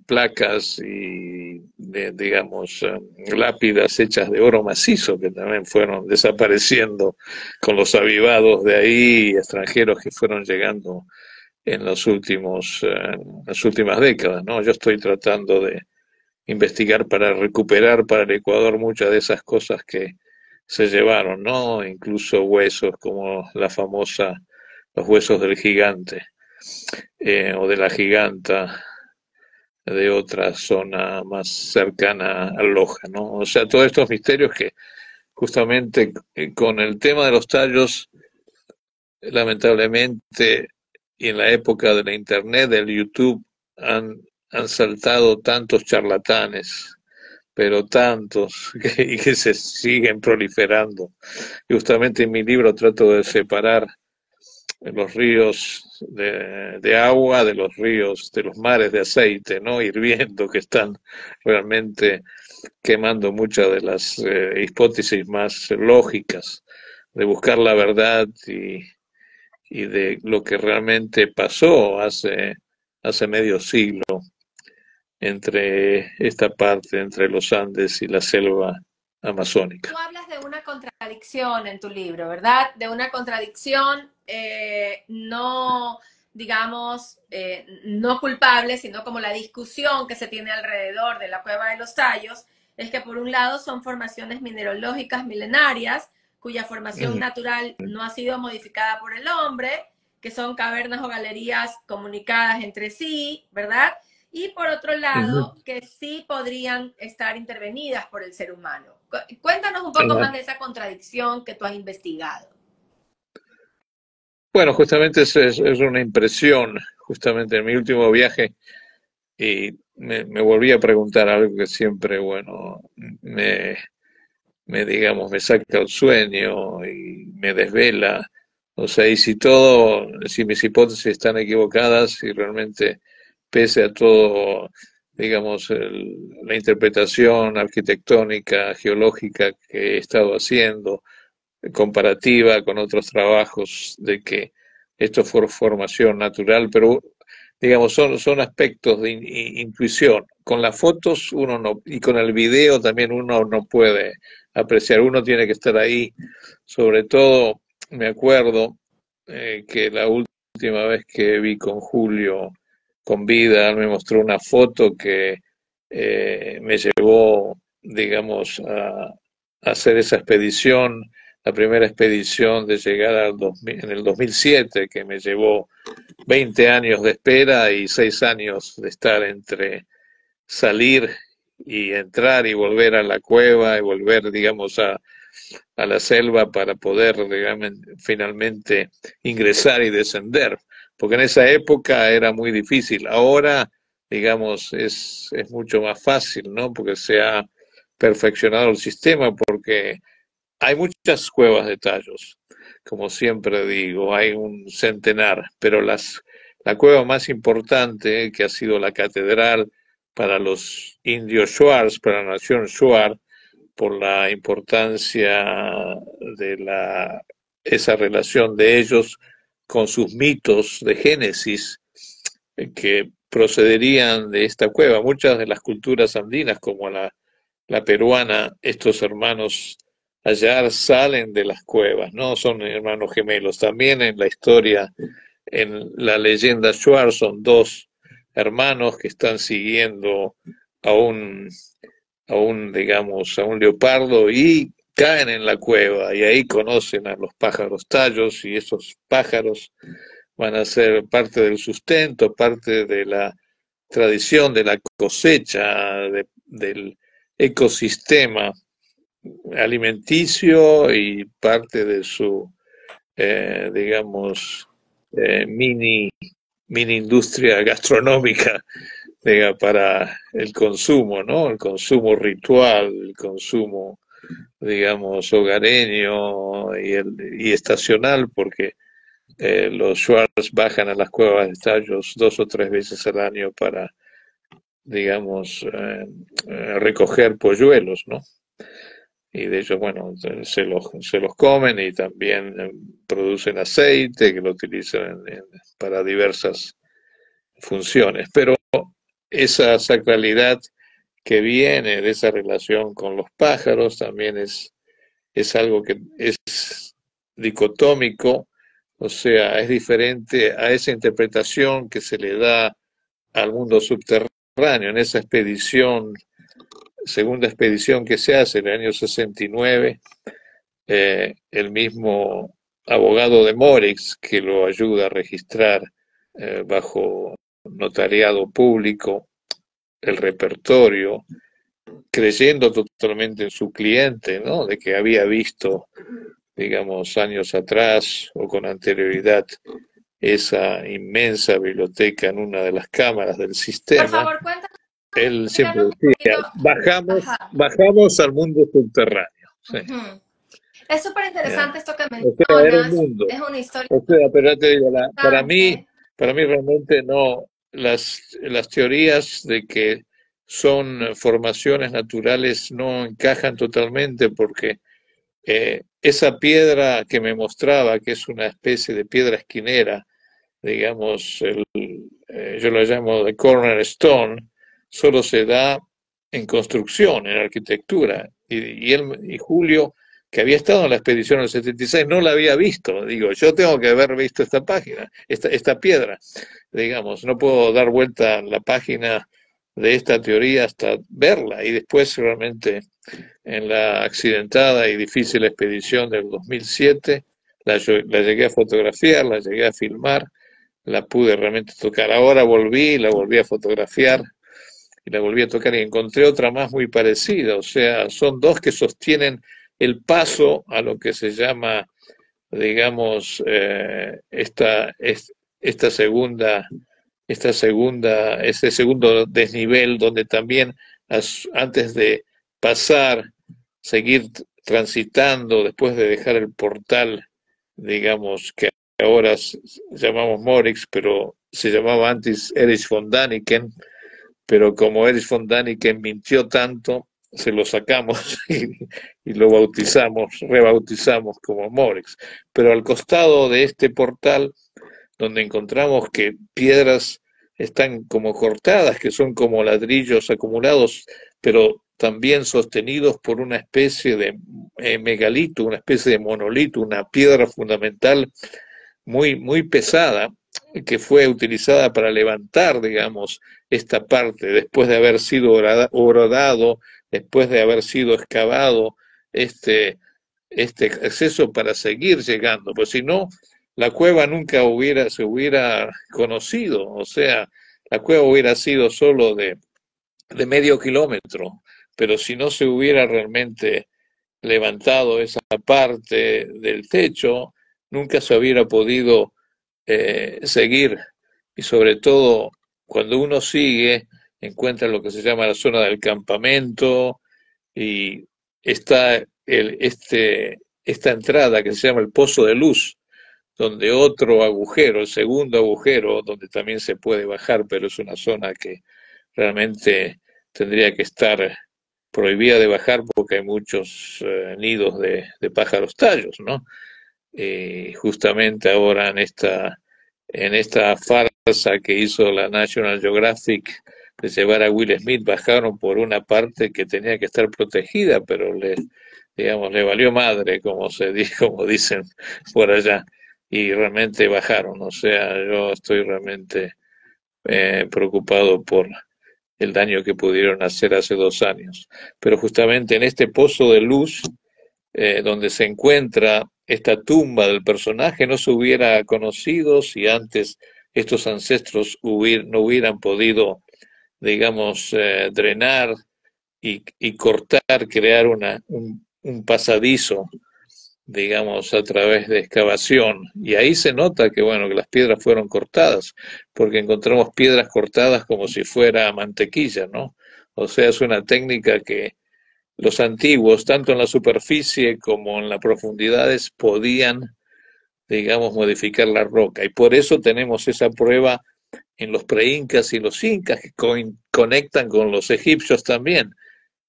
placas y, digamos, lápidas hechas de oro macizo que también fueron desapareciendo con los avivados de ahí, extranjeros que fueron llegando en las últimas décadas, ¿no? Yo estoy tratando de investigar para recuperar para el Ecuador muchas de esas cosas que se llevaron, ¿no? Incluso huesos como los huesos del gigante o de la giganta de otra zona más cercana a Loja, ¿no? O sea, todos estos misterios que justamente con el tema de los tallos, lamentablemente, y en la época de la internet, del YouTube, han saltado tantos charlatanes, pero tantos, y que se siguen proliferando. Y justamente en mi libro trato de separar los ríos de agua, de los ríos, de los mares de aceite, ¿no? Hirviendo, que están realmente quemando muchas de las hipótesis más lógicas de buscar la verdad y de lo que realmente pasó hace medio siglo entre esta parte, entre los Andes y la selva amazónica. Tú hablas de una contradicción en tu libro, ¿verdad? De una contradicción no, digamos, no culpable, sino como la discusión que se tiene alrededor de la Cueva de los Tallos, es que por un lado son formaciones mineralógicas milenarias, cuya formación natural no ha sido modificada por el hombre, que son cavernas o galerías comunicadas entre sí, ¿verdad? Y por otro lado, que sí podrían estar intervenidas por el ser humano. Cuéntanos un poco más de esa contradicción que tú has investigado. Bueno, justamente es una impresión, justamente en mi último viaje, y me volví a preguntar algo que siempre, bueno, digamos, me saca el sueño y me desvela. O sea, y si mis hipótesis están equivocadas y realmente pese a todo, digamos, la interpretación arquitectónica, geológica que he estado haciendo, comparativa con otros trabajos de que esto fue formación natural, pero digamos, son aspectos de intuición. Con las fotos uno no, y con el video también uno no puede apreciar, uno tiene que estar ahí. Sobre todo, me acuerdo que la última vez que vi con Julio con vida, me mostró una foto que me llevó, digamos, a hacer esa expedición, la primera expedición de llegar en el 2007, que me llevó 20 años de espera y 6 años de estar entre salir y entrar y volver a la cueva y volver, digamos, a la selva para poder, digamos, finalmente ingresar y descender. Porque en esa época era muy difícil. Ahora, digamos, es mucho más fácil, ¿no? Porque se ha perfeccionado el sistema, porque hay muchas cuevas de tallos, como siempre digo, hay un centenar, pero la cueva más importante, que ha sido la catedral para los indios Shuars, para la nación Shuar, por la importancia de esa relación de ellos con sus mitos de Génesis, que procederían de esta cueva. Muchas de las culturas andinas, como la peruana, estos hermanos hallar salen de las cuevas, no son hermanos gemelos. También en la historia, en la leyenda Shuar, son dos hermanos que están siguiendo a un, digamos, a un leopardo y caen en la cueva y ahí conocen a los pájaros tallos y esos pájaros van a ser parte del sustento, parte de la tradición de la cosecha, del ecosistema alimenticio y parte de su, digamos, mini, mini industria gastronómica, diga, para el consumo, ¿no? El consumo ritual, el consumo, digamos, hogareño y estacional, porque los shuars bajan a las cuevas de tallos 2 o 3 veces al año para, digamos, recoger polluelos, ¿no? Y de hecho, bueno, se los comen y también producen aceite que lo utilizan para diversas funciones. Pero esa sacralidad que viene de esa relación con los pájaros también es algo que es dicotómico, o sea, es diferente a esa interpretación que se le da al mundo subterráneo en esa expedición, segunda expedición que se hace en el año 69, el mismo abogado de Morix que lo ayuda a registrar bajo notariado público el repertorio, creyendo totalmente en su cliente, ¿no? De que había visto, digamos, años atrás o con anterioridad esa inmensa biblioteca en una de las cámaras del Por sistema. favor, cuéntanos, Él siempre explícanos un decía, poquito. Ajá. bajamos al mundo subterráneo. Sí, Ujú. Es súper ya. interesante esto que O sea, era un mencionas. mundo. Es una historia O sea, pero ya te digo, importante. para mí realmente no, las teorías de que son formaciones naturales no encajan totalmente porque esa piedra que me mostraba, que es una especie de piedra esquinera, digamos, yo lo llamo de cornerstone, solo se da en construcción, en arquitectura. Y Julio, que había estado en la expedición del 76, no la había visto. Digo, yo tengo que haber visto esta página, esta piedra. Digamos, no puedo dar vuelta a la página de esta teoría hasta verla. Y después realmente en la accidentada y difícil expedición del 2007, la llegué a fotografiar, la llegué a filmar, la pude realmente tocar. Ahora volví, la volví a fotografiar y la volví a tocar y encontré otra más muy parecida. O sea, son dos que sostienen el paso a lo que se llama, digamos, esta segunda, este segundo desnivel, donde también antes de pasar, seguir transitando, después de dejar el portal, digamos, que ahora llamamos Morix, pero se llamaba antes Erich von Däniken, pero como Erich von Däniken mintió tanto, se lo sacamos y lo bautizamos, rebautizamos como Morix. Pero al costado de este portal, donde encontramos que piedras están como cortadas, que son como ladrillos acumulados, pero también sostenidos por una especie de megalito, una especie de monolito, una piedra fundamental muy, muy pesada, que fue utilizada para levantar, digamos, esta parte, después de haber sido horadado, después de haber sido excavado este acceso para seguir llegando, pues si no, la cueva nunca se hubiera conocido, o sea, la cueva hubiera sido solo de medio kilómetro, pero si no se hubiera realmente levantado esa parte del techo, nunca se hubiera podido seguir. Y sobre todo, cuando uno sigue, encuentra lo que se llama la zona del campamento y está esta entrada que se llama el Pozo de Luz, donde otro agujero, el segundo agujero, donde también se puede bajar, pero es una zona que realmente tendría que estar prohibida de bajar porque hay muchos nidos de pájaros tallos, ¿no? Justamente ahora en esta farsa que hizo la National Geographic de llevar a Will Smith, bajaron por una parte que tenía que estar protegida, pero digamos, le valió madre, como dicen por allá, y realmente bajaron. O sea, yo estoy realmente preocupado por el daño que pudieron hacer hace 2 años. Pero justamente en este pozo de luz, donde se encuentra esta tumba del personaje, no se hubiera conocido si antes estos ancestros no hubieran podido, digamos, drenar y cortar, crear un pasadizo, digamos, a través de excavación. Y ahí se nota que, bueno, que las piedras fueron cortadas, porque encontramos piedras cortadas como si fuera mantequilla, ¿no? O sea, es una técnica que los antiguos, tanto en la superficie como en las profundidades, podían, digamos, modificar la roca. Y por eso tenemos esa prueba en los preincas y los incas, que conectan con los egipcios también.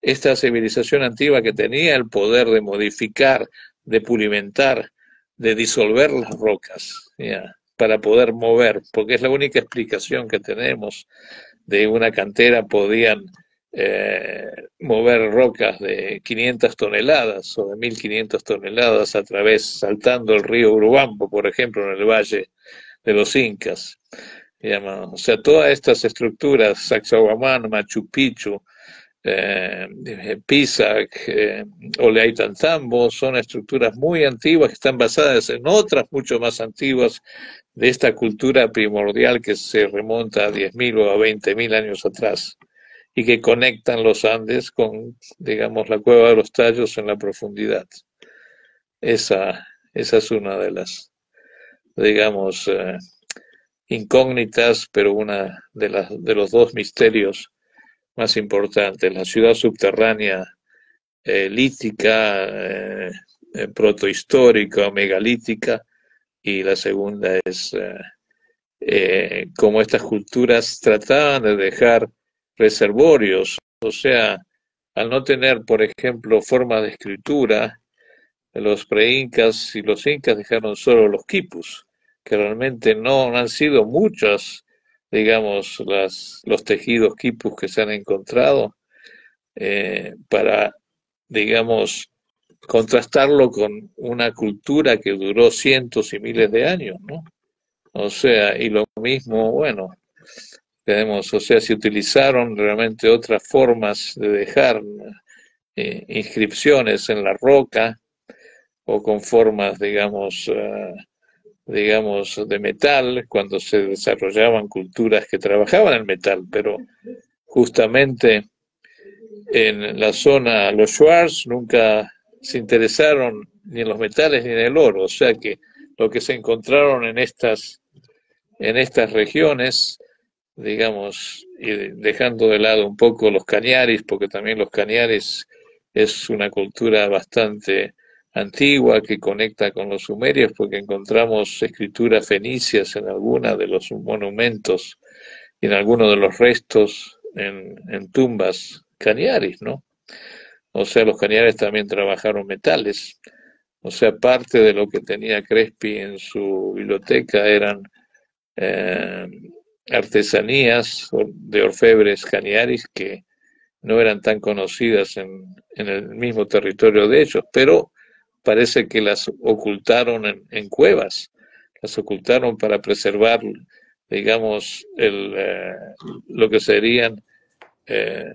Esta civilización antigua que tenía el poder de modificar, de pulimentar, de disolver las rocas, ¿ya? Para poder mover, porque es la única explicación que tenemos de una cantera. Podían eh, mover rocas de 500 toneladas o de 1500 toneladas a través, saltando el río Urubambo, por ejemplo, en el valle de los Incas. O sea, todas estas estructuras, Sacsayhuamán, Machu Picchu, Pisac, Ollantaytambo, son estructuras muy antiguas que están basadas en otras mucho más antiguas de esta cultura primordial que se remonta a 10.000 o a 20.000 años atrás y que conectan los Andes con, digamos, la Cueva de los Tallos en la profundidad. Esa es una de las, digamos, incógnitas, pero una de los dos misterios más importantes. La ciudad subterránea lítica, protohistórica, megalítica, y la segunda es cómo estas culturas trataban de dejar reservorios. O sea, al no tener, por ejemplo, forma de escritura, los preincas y los incas dejaron solo los quipus, que realmente no han sido muchos, digamos, los tejidos quipus que se han encontrado, para, digamos, contrastarlo con una cultura que duró cientos y miles de años, ¿no? O sea, y lo mismo, bueno, tenemos, o sea, se utilizaron realmente otras formas de dejar inscripciones en la roca o con formas, digamos, de metal, cuando se desarrollaban culturas que trabajaban el metal, pero justamente en la zona, los Shuars nunca se interesaron ni en los metales ni en el oro, o sea que lo que se encontraron en estas regiones, digamos, y dejando de lado un poco los cañaris, porque también los cañaris es una cultura bastante antigua que conecta con los sumerios, porque encontramos escrituras fenicias en algunos de los monumentos y en algunos de los restos en tumbas cañaris, ¿no? O sea, los cañaris también trabajaron metales. O sea, parte de lo que tenía Crespi en su biblioteca eran eh, artesanías de orfebres cañaris que no eran tan conocidas en el mismo territorio de ellos, pero parece que las ocultaron en cuevas, las ocultaron para preservar, digamos, lo que serían eh,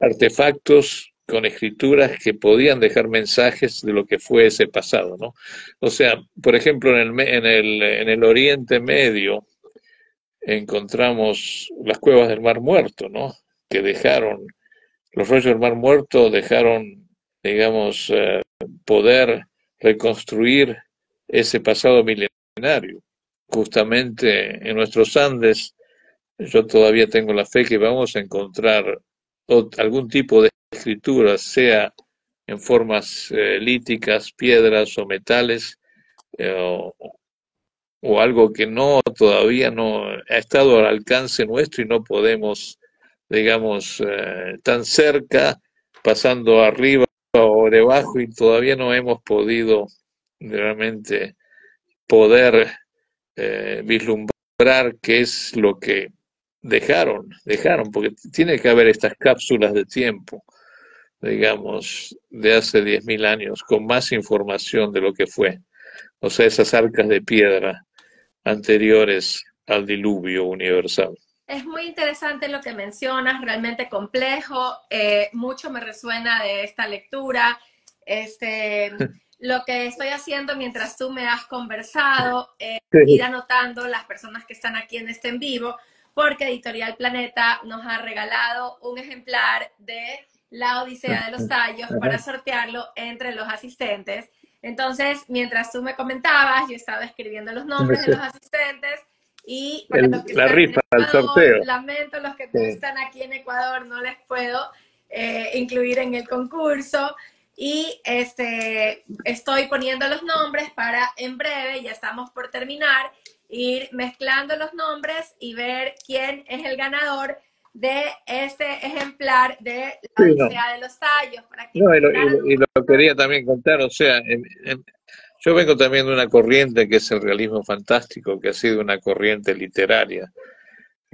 artefactos con escrituras que podían dejar mensajes de lo que fue ese pasado, ¿no? O sea, por ejemplo, en el Oriente Medio encontramos las cuevas del Mar Muerto, ¿no? Que dejaron, los rollos del Mar Muerto dejaron, digamos, poder reconstruir ese pasado milenario. Justamente en nuestros Andes, yo todavía tengo la fe que vamos a encontrar algún tipo de escritura, sea en formas líticas, piedras o metales, o, o algo que no todavía no ha estado al alcance nuestro y no podemos, digamos, tan cerca, pasando arriba o debajo, y todavía no hemos podido realmente poder vislumbrar qué es lo que dejaron, porque tiene que haber estas cápsulas de tiempo, digamos, de hace 10.000 años, con más información de lo que fue. O sea, esas arcas de piedra anteriores al diluvio universal. Es muy interesante lo que mencionas, realmente complejo. Mucho me resuena de esta lectura. Lo que estoy haciendo mientras tú me has conversado, ir anotando las personas que están aquí en este en vivo, porque Editorial Planeta nos ha regalado un ejemplar de La Odisea de los Tallos para sortearlo entre los asistentes. Entonces, mientras tú me comentabas, yo estaba escribiendo los nombres de los asistentes. Y para los que La están en rifa, el Ecuador, sorteo. lamento los que no Sí. están aquí en Ecuador, no les puedo incluir en el concurso. Y estoy poniendo los nombres para en breve, ya estamos por terminar, ir mezclando los nombres y ver quién es el ganador de este ejemplar de La Sí, no. Odisea de los Tallos, para que No, encontraran un y lo poquito. quería también contar, o sea, yo vengo también de una corriente que es el realismo fantástico, que ha sido una corriente literaria,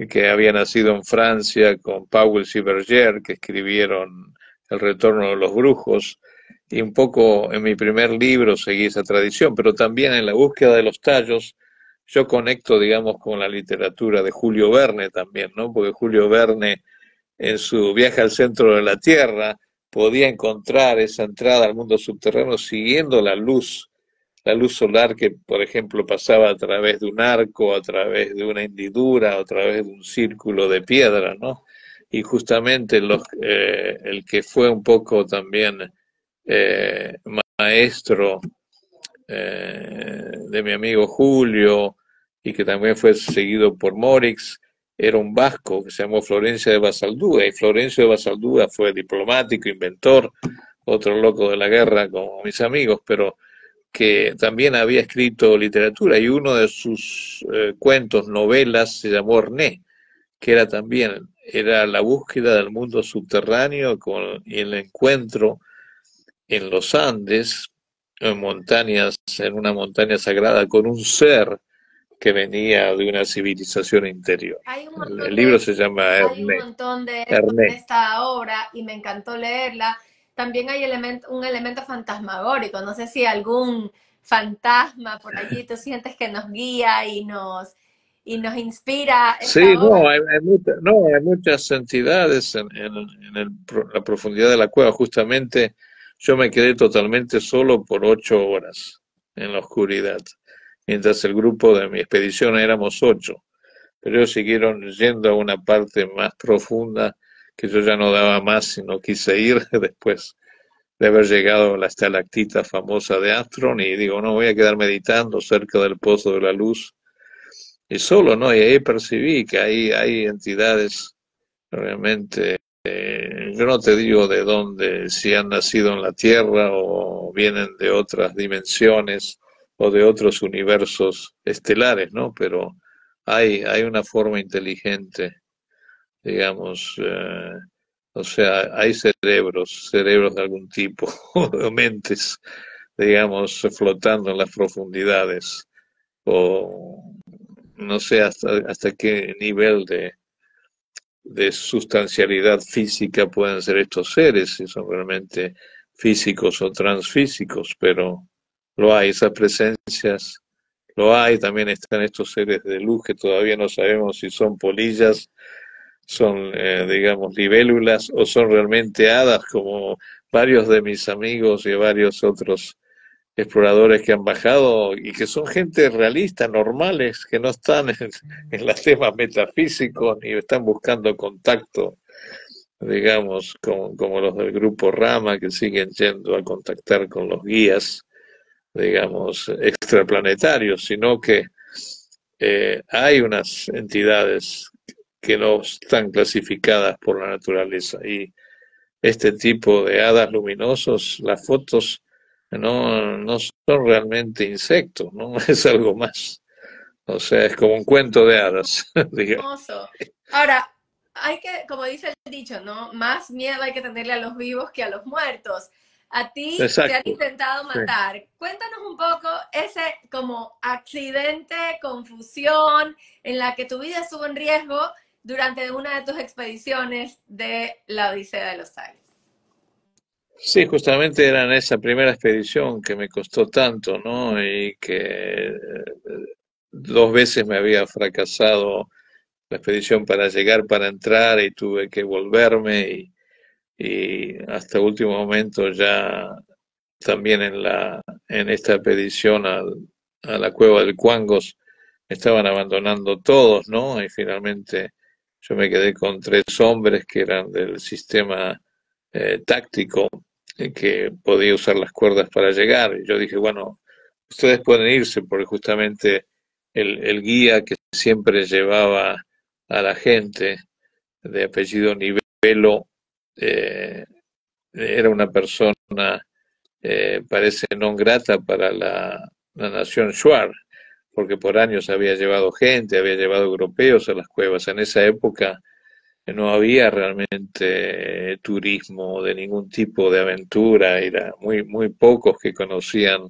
que había nacido en Francia con Powell y Berger, que escribieron El retorno de los brujos, y un poco en mi primer libro seguí esa tradición, pero también en la búsqueda de los tallos, yo conecto, digamos, con la literatura de Julio Verne también, ¿no? Porque Julio Verne, en su viaje al centro de la Tierra, podía encontrar esa entrada al mundo subterráneo siguiendo la luz solar que, por ejemplo, pasaba a través de un arco, a través de una hendidura, a través de un círculo de piedra, ¿no? Y justamente el que fue un poco también eh, maestro de mi amigo Julio y que también fue seguido por Morix, era un vasco que se llamó Florencio de Basaldúa, y Florencio de Basaldúa fue diplomático, inventor, otro loco de la guerra como mis amigos, pero que también había escrito literatura y uno de sus cuentos, novelas, se llamó Orné, que era también era la búsqueda del mundo subterráneo y el encuentro en los Andes, en montañas, en una montaña sagrada, con un ser que venía de una civilización interior. Hay un El montón libro de se llama Hay un Erne. montón de esto en Erne. esta obra y me encantó leerla. También hay un elemento fantasmagórico. No sé si algún fantasma por allí tú sientes que nos guía y nos inspira Sí, esta obra. no, hay muchas entidades la profundidad de la cueva. Justamente yo me quedé totalmente solo por 8 horas en la oscuridad, mientras el grupo de mi expedición éramos 8. Pero ellos siguieron yendo a una parte más profunda que yo ya no daba más y no quise ir después de haber llegado a la estalactita famosa de Astron y digo, no, voy a quedar meditando cerca del pozo de la luz y solo, ¿no? Y ahí percibí que hay entidades realmente, yo no te digo de dónde, si han nacido en la Tierra o vienen de otras dimensiones o de otros universos estelares, ¿no? Pero hay una forma inteligente, digamos, o sea, hay cerebros de algún tipo, o mentes, digamos, flotando en las profundidades, o no sé hasta qué nivel de sustancialidad física pueden ser estos seres, si son realmente físicos o transfísicos, pero lo hay, esas presencias, lo hay, también están estos seres de luz que todavía no sabemos si son polillas, son, digamos, libélulas o son realmente hadas, como varios de mis amigos y varios otros exploradores que han bajado y que son gente realista, normales, que no están en los temas metafísicos ni están buscando contacto, digamos, como los del grupo Rama, que siguen yendo a contactar con los guías, digamos, extraplanetarios, sino que hay unas entidades que no están clasificadas por la naturaleza y este tipo de hadas luminosos, las fotos no son realmente insectos, ¿no? Es algo más. O sea, es como un cuento de hadas, digamos. Hermoso. Ahora, hay que, como dice el dicho, ¿no? Más miedo hay que tenerle a los vivos que a los muertos. A ti te han Exacto. intentado Sí. matar. Cuéntanos un poco ese como accidente, confusión en la que tu vida estuvo en riesgo durante una de tus expediciones de la Odisea de los Aires. Sí, justamente era en esa primera expedición que me costó tanto, ¿no? Y que dos veces me había fracasado la expedición para llegar, para entrar, y tuve que volverme, y hasta último momento ya también en esta expedición a la cueva del Cuangos me estaban abandonando todos, ¿no? Y finalmente yo me quedé con tres hombres que eran del sistema táctico, que podía usar las cuerdas para llegar. Y yo dije, bueno, ustedes pueden irse, porque justamente el guía que siempre llevaba a la gente, de apellido Nivelo, eh, era una persona, parece non grata para la nación Shuar, porque por años había llevado gente, había llevado europeos a las cuevas. En esa época no había realmente turismo de ningún tipo de aventura, era muy pocos que conocían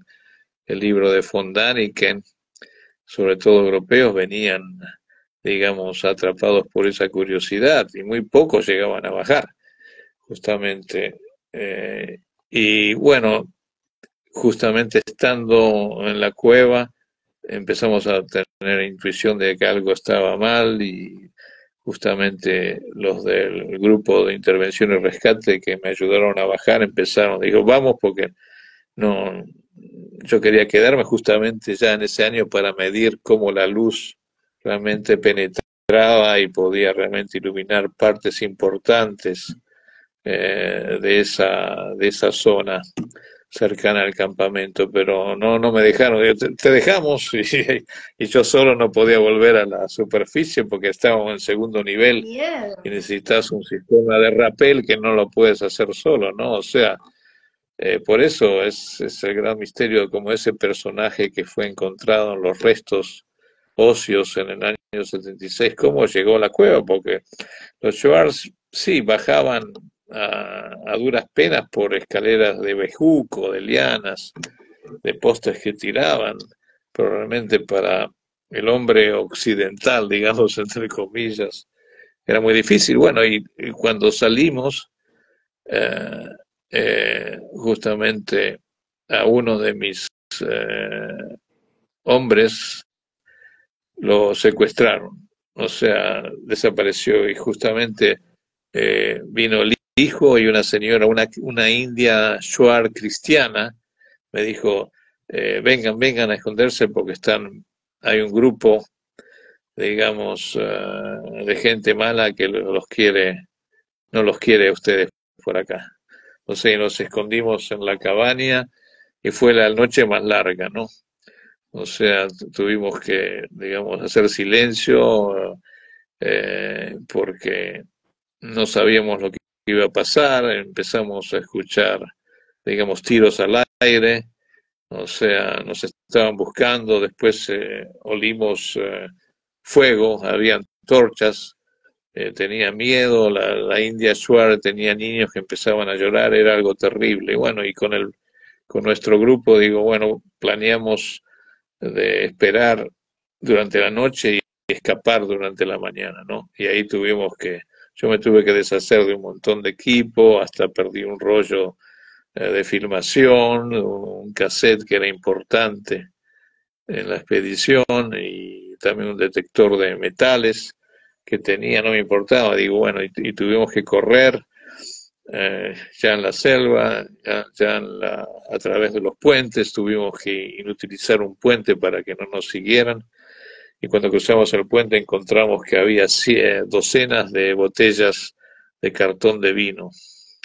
el libro de von Däniken, sobre todo europeos, venían, digamos, atrapados por esa curiosidad, y muy pocos llegaban a bajar, justamente. Y bueno, justamente estando en la cueva, empezamos a tener intuición de que algo estaba mal, y justamente los del grupo de intervención y rescate que me ayudaron a bajar empezaron, digo, vamos, porque no, yo quería quedarme justamente ya en ese año para medir cómo la luz realmente penetraba y podía realmente iluminar partes importantes de esa zona cercana al campamento, pero no me dejaron. Te dejamos, y yo solo no podía volver a la superficie porque estábamos en segundo ¡Qué nivel y miedo! necesitas un sistema de rappel que no lo puedes hacer solo, ¿no? O sea, por eso es el gran misterio de cómo ese personaje que fue encontrado en los restos óseos en el año 76, cómo llegó a la cueva, porque los Schwartz sí bajaban a duras penas por escaleras de bejuco, de lianas, de postes que tiraban, pero realmente para el hombre occidental, digamos, entre comillas, era muy difícil. Bueno, y cuando salimos, eh, justamente a uno de mis eh, hombres lo secuestraron, o sea, desapareció, y justamente vino el hijo y una señora, una india shuar cristiana, me dijo, vengan a esconderse porque hay un grupo, digamos, de gente mala que no los quiere a ustedes por acá. O sea, nos escondimos en la cabaña y fue la noche más larga, ¿no? O sea, tuvimos que, digamos, hacer silencio, porque no sabíamos lo que iba a pasar. Empezamos a escuchar, digamos, tiros al aire, o sea, nos estaban buscando. Después olimos fuego, habían torchas, tenía miedo, la India Shuar tenía niños que empezaban a llorar, era algo terrible. Y bueno, y con nuestro grupo, digo, bueno, planeamos de esperar durante la noche y escapar durante la mañana, ¿no? Y ahí yo me tuve que deshacer de un montón de equipo, hasta perdí un rollo de filmación, un cassette que era importante en la expedición, y también un detector de metales que tenía, no me importaba, digo, bueno, y tuvimos que correr ya en la selva, a través de los puentes, tuvimos que inutilizar un puente para que no nos siguieran, y cuando cruzamos el puente encontramos que había docenas de botellas de cartón de vino,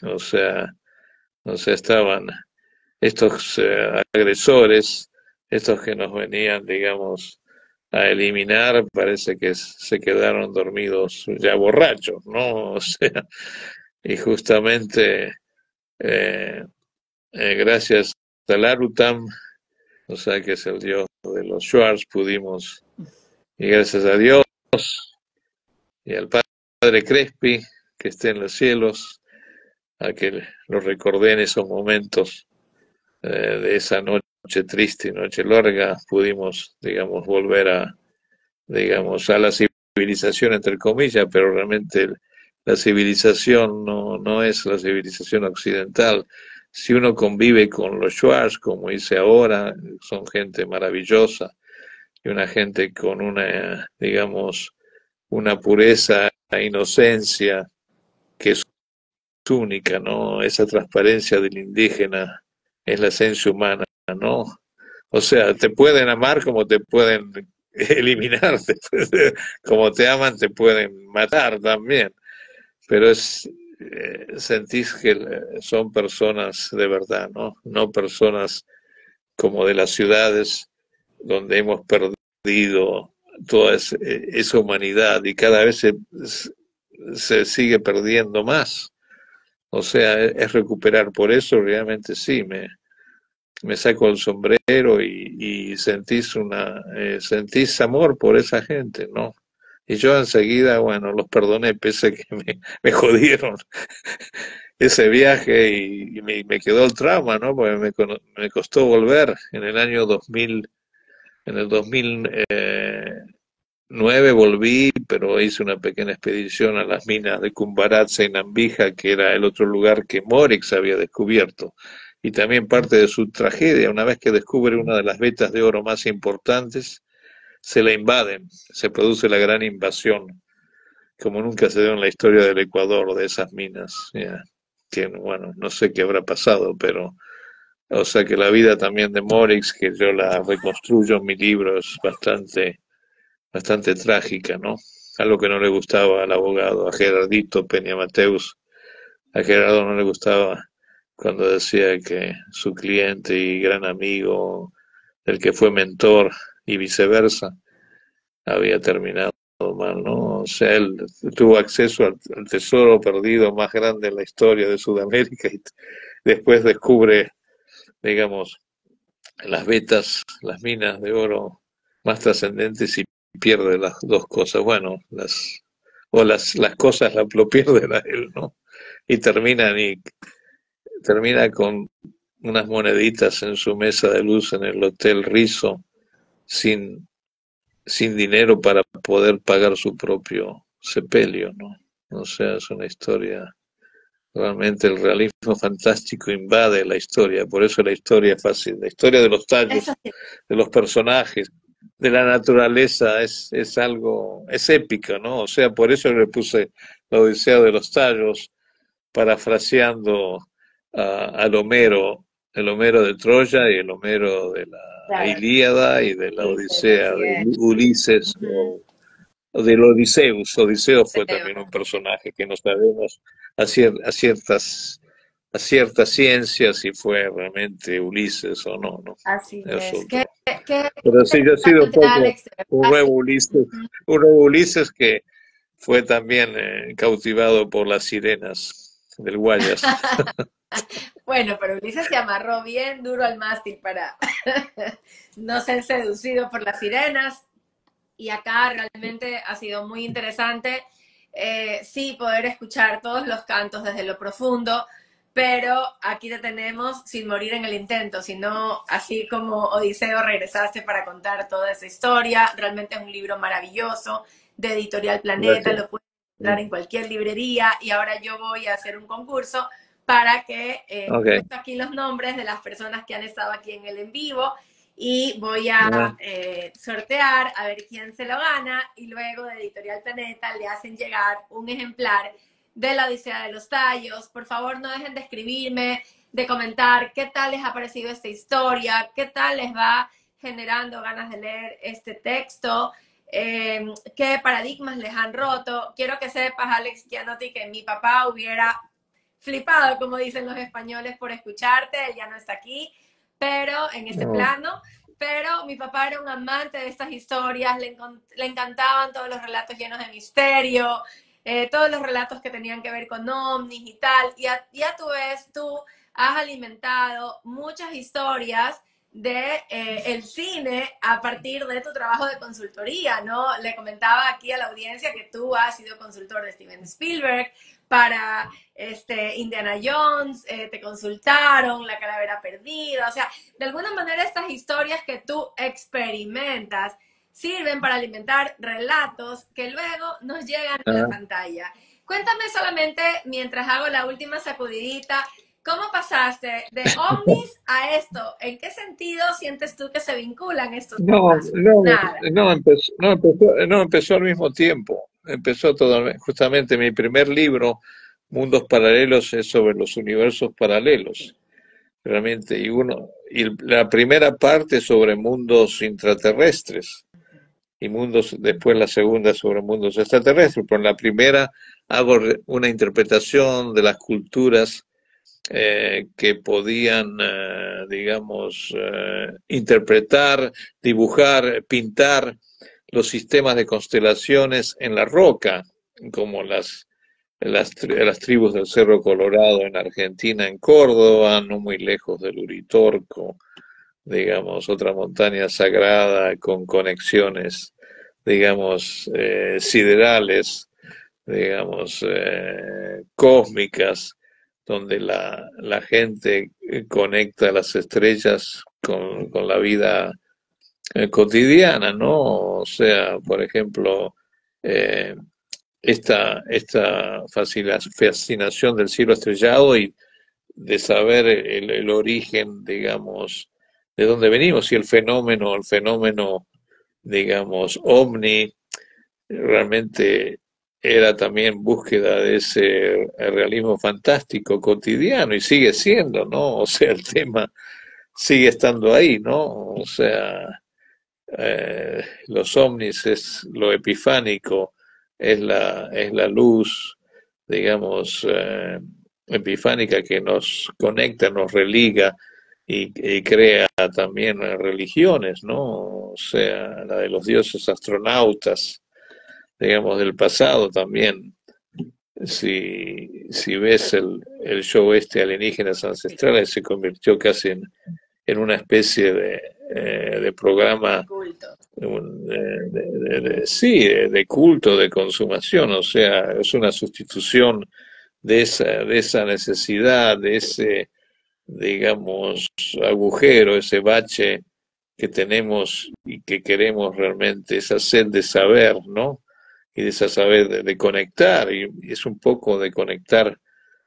o sea, estaban estos agresores, estos que nos venían, digamos, a eliminar, parece que se quedaron dormidos ya borrachos, ¿no? O sea, y justamente eh, gracias a Larutam, o sea, que es el dios de los Schwartz, pudimos, y gracias a Dios y al Padre Crespi, que esté en los cielos, a que lo recordé en esos momentos de esa noche triste, noche larga, pudimos, digamos, volver digamos, a la civilización, entre comillas, pero realmente la civilización no es la civilización occidental. Si uno convive con los Shuars, como hice ahora, son gente maravillosa y una gente con una, digamos, una pureza e inocencia que es única, ¿no? Esa transparencia del indígena es la esencia humana, ¿no? O sea, te pueden amar como te pueden eliminar, como te aman te pueden matar también, pero sentís que son personas de verdad, ¿no? No personas como de las ciudades donde hemos perdido toda esa humanidad y cada vez se sigue perdiendo más. O sea, es recuperar. Por eso realmente sí, me saco el sombrero y sentís amor por esa gente, ¿no? Y yo enseguida, bueno, los perdoné, pese a que me jodieron ese viaje y me quedó el trauma, ¿no? Porque me costó volver en el año 2000, en el 2009 volví, pero hice una pequeña expedición a las minas de Cumbaratza y Nambija, que era el otro lugar que Morix había descubierto. Y también parte de su tragedia, una vez que descubre una de las vetas de oro más importantes, se la invaden, se produce la gran invasión, como nunca se dio en la historia del Ecuador, de esas minas. Yeah. Que bueno, no sé qué habrá pasado, pero o sea que la vida también de Morix, que yo la reconstruyo en mi libro, es bastante trágica, ¿no? Algo que no le gustaba al abogado, a Gerardito Peña Mateus. A Gerardo no le gustaba cuando decía que su cliente y gran amigo, el que fue mentor y viceversa, había terminado mal, ¿no? O sea, él tuvo acceso al tesoro perdido más grande en la historia de Sudamérica y después descubre, digamos, las vetas, las minas de oro más trascendentes y pierde las dos cosas. Bueno, las cosas lo pierden a él, ¿no? Y termina con unas moneditas en su mesa de luz en el Hotel Rizo sin, sin dinero para poder pagar su propio sepelio, ¿no? O sea, es una historia. Realmente el realismo fantástico invade la historia, por eso la historia es fácil. La historia de los Eso tallos, sí. de los personajes, de la naturaleza, es algo, es épica, ¿no? O sea, por eso le puse la Odisea de los tallos, parafraseando al Homero, el Homero de Troya y el Homero de la Claro, Ilíada y de la dices, Odisea así de es. Ulises Ujú. o del Odiseus. Odiseo fue también un Teos. personaje que no sabemos a ciertas ciencias si fue realmente Ulises o no, ¿no? Así Es es. otro. Qué Pero sí, yo he sido un interesante, poco Alex, de verdad. Ujú. Un nuevo Ulises que fue también cautivado por las sirenas del Guayas. Bueno, pero Ulises se amarró bien duro al mástil para no ser seducido por las sirenas. Y acá realmente ha sido muy interesante, sí, poder escuchar todos los cantos desde lo profundo, pero aquí te tenemos sin morir en el intento, sino así como Odiseo regresaste para contar toda esa historia. Realmente es un libro maravilloso de Editorial Planeta, Gracias. lo puedes encontrar en cualquier librería y ahora yo voy a hacer un concurso para que Ok. cuento aquí los nombres de las personas que han estado aquí en el en vivo y voy a sortear a ver quién se lo gana y luego de Editorial Planeta le hacen llegar un ejemplar de la Odisea de los Tallos. Por favor, no dejen de escribirme, de comentar qué tal les ha parecido esta historia, qué tal les va generando ganas de leer este texto, qué paradigmas les han roto. Quiero que sepas, Alex Gianotti, que mi papá hubiera flipado, como dicen los españoles, por escucharte. Él ya no está aquí, pero en este No, plano. Pero mi papá era un amante de estas historias, le encantaban todos los relatos llenos de misterio, todos los relatos que tenían que ver con ovnis y tal. Y ya tú ves, tú has alimentado muchas historias de el cine a partir de tu trabajo de consultoría, ¿no? Le comentaba aquí a la audiencia que tú has sido consultor de Steven Spielberg para Indiana Jones, te consultaron, La Calavera Perdida, o sea, de alguna manera estas historias que tú experimentas sirven para alimentar relatos que luego nos llegan a la ah, pantalla. Cuéntame solamente, mientras hago la última sacudidita, ¿cómo pasaste de ovnis a esto? ¿En qué sentido sientes tú que se vinculan estos No, temas? no, Nada. no empezó al mismo tiempo. Empezó todo, justamente mi primer libro, Mundos Paralelos, es sobre los universos paralelos, realmente, y la primera parte sobre mundos intraterrestres, y mundos, después la segunda sobre mundos extraterrestres, pero en la primera hago una interpretación de las culturas que podían, digamos, interpretar, dibujar, pintar los sistemas de constelaciones en la roca, como las tribus del Cerro Colorado en Argentina, en Córdoba, no muy lejos del Uritorco, digamos, otra montaña sagrada con conexiones, digamos, siderales, digamos, cósmicas, donde la gente conecta las estrellas con la vida cotidiana, ¿no? O sea, por ejemplo, eh, esta fascinación del cielo estrellado y de saber el origen, digamos, de dónde venimos y el fenómeno, digamos, ovni, realmente era también búsqueda de ese realismo fantástico cotidiano y sigue siendo, ¿no? O sea, el tema sigue estando ahí, ¿no? O sea, los ovnis es lo epifánico, es la luz, digamos, epifánica que nos conecta, nos religa y crea también religiones, ¿no? O sea, la de los dioses astronautas, digamos, del pasado también. Si ves el show este Alienígenas Ancestrales, se convirtió casi en una especie de programa, Culto. sí, de culto, de consumación, o sea, es una sustitución de esa necesidad, de ese, digamos, agujero, ese bache que tenemos y que queremos realmente, esa sed de saber, ¿no? Y de esa saber de conectar, y es un poco de conectar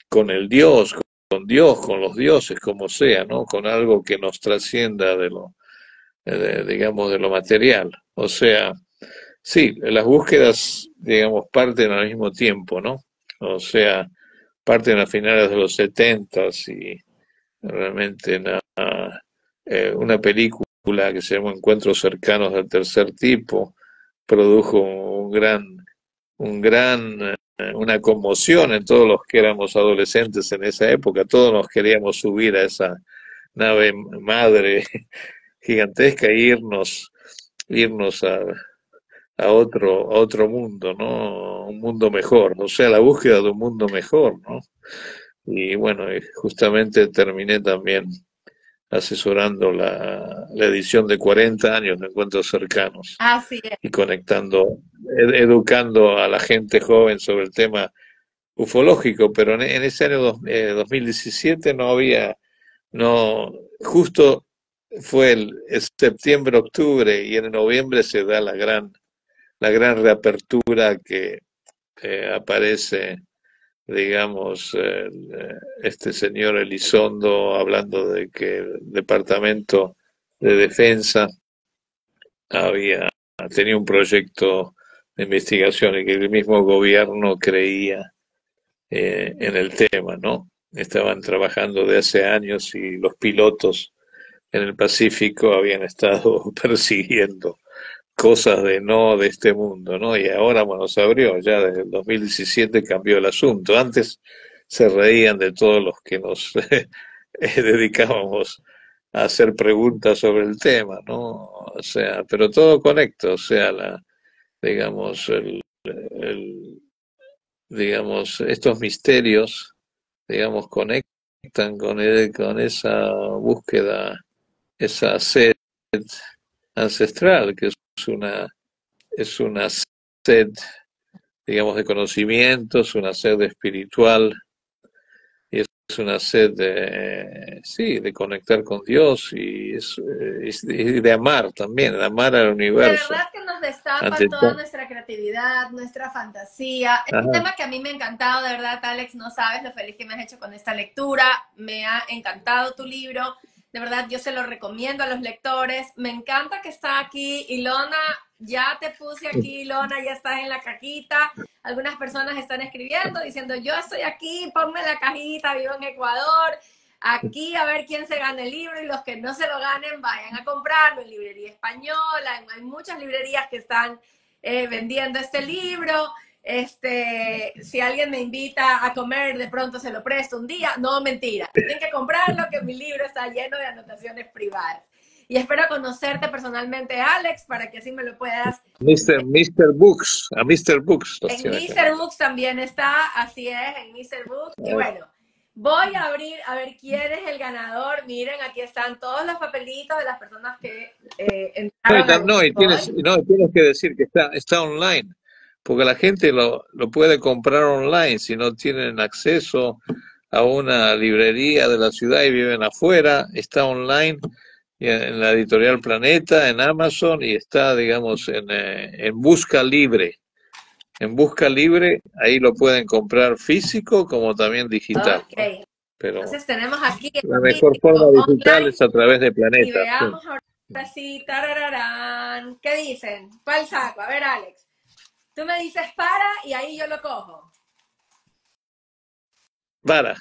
con el Dios, con los dioses, como sea, ¿no? Con algo que nos trascienda digamos, de lo material. O sea, sí, las búsquedas, digamos, parten al mismo tiempo, ¿no? O sea, parten a finales de los 70 y realmente una película que se llama Encuentros cercanos del tercer tipo produjo una conmoción en todos los que éramos adolescentes en esa época. Todos nos queríamos subir a esa nave madre gigantesca e irnos a otro mundo, ¿no? Un mundo mejor, o sea, la búsqueda de un mundo mejor, ¿no? Y bueno, justamente terminé también asesorando la edición de 40 años de Encuentros Cercanos Así es. y educando a la gente joven sobre el tema ufológico, pero en ese año 2017 no, justo fue el septiembre-octubre y en noviembre se da la gran reapertura que aparece, digamos, este señor Elizondo hablando de que el Departamento de Defensa había tenía un proyecto de investigación y que el mismo gobierno creía en el tema, ¿no? Estaban trabajando de hace años y los pilotos en el Pacífico habían estado persiguiendo cosas no de este mundo, ¿no? Y ahora, bueno, se abrió, ya desde el 2017 cambió el asunto. Antes se reían de todos los que nos dedicábamos a hacer preguntas sobre el tema, ¿no? O sea, pero todo conecta, o sea, digamos, el- digamos, estos misterios, digamos, conectan con esa búsqueda, esa sed ancestral, que es una sed, digamos, de conocimientos, una sed espiritual, y es es una sed de, sí, de conectar con Dios y de amar también, de amar al Y de universo. verdad que nos destapa Ante toda todo. nuestra creatividad, nuestra fantasía. Es un Ajá. tema que a mí me ha encantado, de verdad, Alex, no sabes lo feliz que me has hecho con esta lectura. Me ha encantado tu libro. De verdad, yo se lo recomiendo a los lectores. Me encanta que está aquí. Ilona, ya te puse aquí, Ilona, ya estás en la cajita. Algunas personas están escribiendo diciendo, yo estoy aquí, ponme la cajita, vivo en Ecuador. Aquí a ver quién se gana el libro y los que no se lo ganen vayan a comprarlo en librería española. Hay muchas librerías que están vendiendo este libro. Si alguien me invita a comer, de pronto se lo presto un día. No, mentira. Tienen que comprarlo, que mi libro está lleno de anotaciones privadas. Y espero conocerte personalmente, Alex, para que así me lo puedas. Mr. Books, a Mr. Books los En tiene que Mr. mandar. Books también está, así es, en Mr. Books. Y bueno, voy a abrir a ver quién es el ganador. Miren, aquí están todos los papelitos de las personas que No, entraron al poll. tienes que decir que está online, porque la gente lo puede comprar online si no tienen acceso a una librería de la ciudad y viven afuera, está online en la editorial Planeta, en Amazon y está, digamos, en Busca Libre. En Busca Libre, ahí lo pueden comprar físico como también digital, ¿no? Ok, Pero entonces tenemos aquí el la mejor forma físico digital online es a través de y Planeta, sí. veamos ahora sí, tarararán. ¿Qué dicen? ¿Cuál saco? A ver, Alex, tú me dices para y ahí yo lo cojo. Para.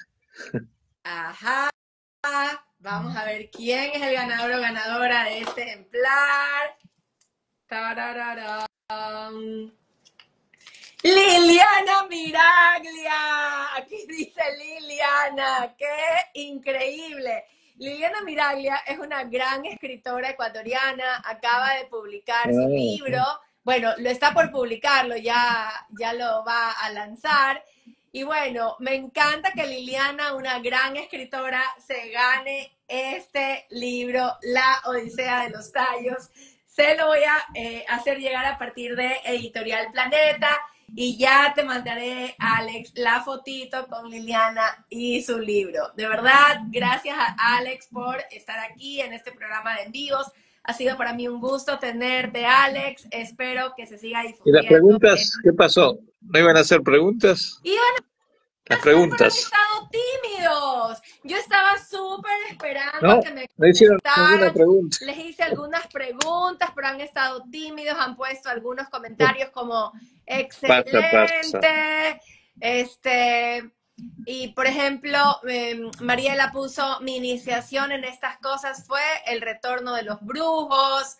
Ajá. Vamos a ver quién es el ganador o ganadora de este ejemplar. Tarararán. Liliana Miraglia, aquí dice Liliana, qué increíble. Liliana Miraglia es una gran escritora ecuatoriana, acaba de publicar su libro, bueno, lo está por publicarlo, ya lo va a lanzar. Y bueno, me encanta que Liliana, una gran escritora, se gane este libro, La Odisea de los Tallos. Se lo voy a hacer llegar a partir de Editorial Planeta. Y ya te mandaré, Alex, la fotito con Liliana y su libro. De verdad, gracias a Alex por estar aquí en este programa de envíos. Ha sido para mí un gusto tenerte, Alex. Espero que se siga ¿Y las difundiendo. preguntas? ¿Qué pasó? ¿No iban a hacer preguntas? Y van Las a hacer, pero han preguntas. estado tímidos. Yo estaba súper esperando a No, que me no hicieron ninguna contestaran. pregunta. Les hice algunas preguntas, pero han estado tímidos, han puesto algunos comentarios como Pasa. excelente, y por ejemplo, Mariela puso, mi iniciación en estas cosas fue el retorno de los brujos.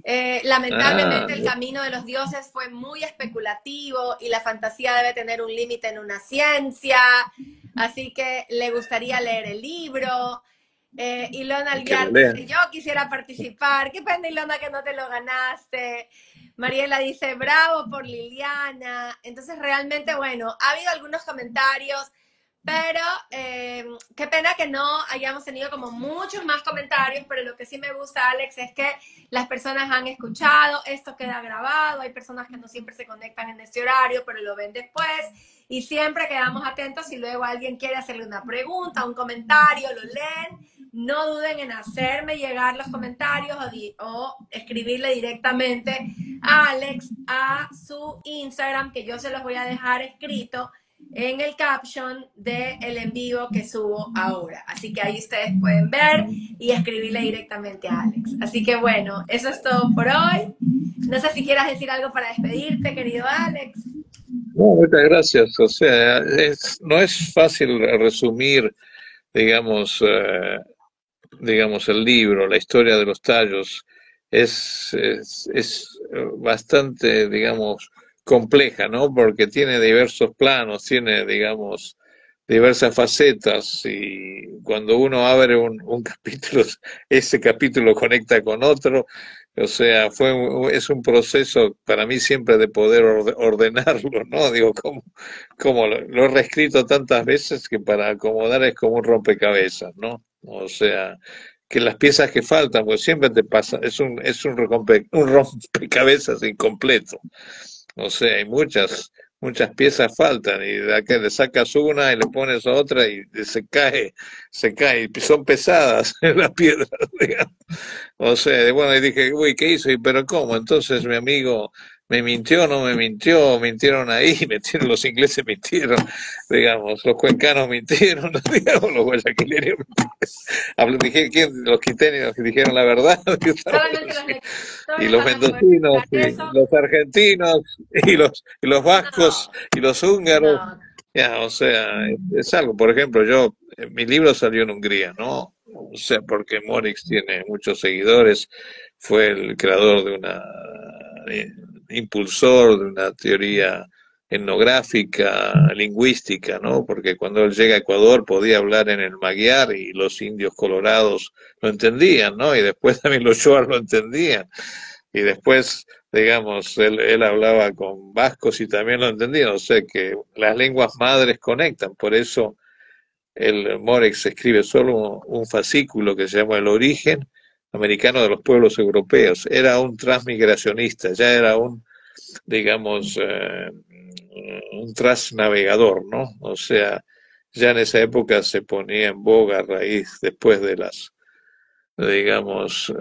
Ah, Lamentablemente el camino de los dioses fue muy especulativo y la fantasía debe tener un límite en una ciencia, así que le gustaría leer el libro. Ilona que lo Alviar dice, lean. yo quisiera participar, qué pena Ilona que no te lo ganaste. Mariela dice, bravo por Liliana. Entonces realmente, bueno, ha habido algunos comentarios, pero qué pena que no hayamos tenido como muchos más comentarios, pero lo que sí me gusta, Alex, es que las personas han escuchado, esto queda grabado, hay personas que no siempre se conectan en este horario, pero lo ven después, y siempre quedamos atentos si luego alguien quiere hacerle una pregunta, un comentario, lo leen. No duden en hacerme llegar los comentarios o escribirle directamente a Alex a su Instagram, que yo se los voy a dejar escrito en el caption del en vivo que subo ahora. Así que ahí ustedes pueden ver y escribirle directamente a Alex. Así que bueno, eso es todo por hoy. No sé si quieras decir algo para despedirte, querido Alex. No, muchas gracias. O sea, no es fácil resumir, digamos, digamos, el libro, la historia de los tallos. Es bastante, digamos, compleja, ¿no? Porque tiene diversos planos, tiene, digamos, diversas facetas y cuando uno abre un capítulo, ese capítulo conecta con otro. O sea, es un proceso para mí siempre de poder ordenarlo, ¿no? Digo, como lo he reescrito tantas veces que para acomodar es como un rompecabezas, ¿no? O sea, que las piezas que faltan, pues siempre te pasa, es un rompecabezas incompleto. O sea, hay muchas muchas piezas faltan y de acá le sacas una y le pones otra y se cae, y son pesadas las piedras, digamos. O sea, bueno, y dije, uy, ¿qué hizo? Y, pero ¿cómo? Entonces mi amigo me mintió, no me mintió, mintieron ahí, mintieron, los ingleses mintieron, digamos, los cuencanos mintieron, digamos, los guayaquileños mintieron. Dije, ¿quién? Los quiteños dijeron la verdad, Solamente los lectores y los van a poder mendocinos, buscar y eso. los argentinos, y los vascos, No, y los húngaros. no. Ya, o sea, es algo, por ejemplo, mi libro salió en Hungría, ¿no? O sea, porque Morix tiene muchos seguidores, fue el creador de eh, impulsor de una teoría etnográfica, lingüística, ¿no? Porque cuando él llega a Ecuador podía hablar en el magyar y los indios colorados lo entendían, ¿no? Y después también los shuar lo entendían. Y después, digamos, él hablaba con vascos y también lo entendían. O sea que las lenguas madres conectan. Por eso el Morex escribe solo un fascículo que se llama El origen americano de los pueblos europeos. Era un transmigracionista, ya era digamos, un transnavegador, ¿no? O sea, ya en esa época se ponía en boga a raíz después de digamos,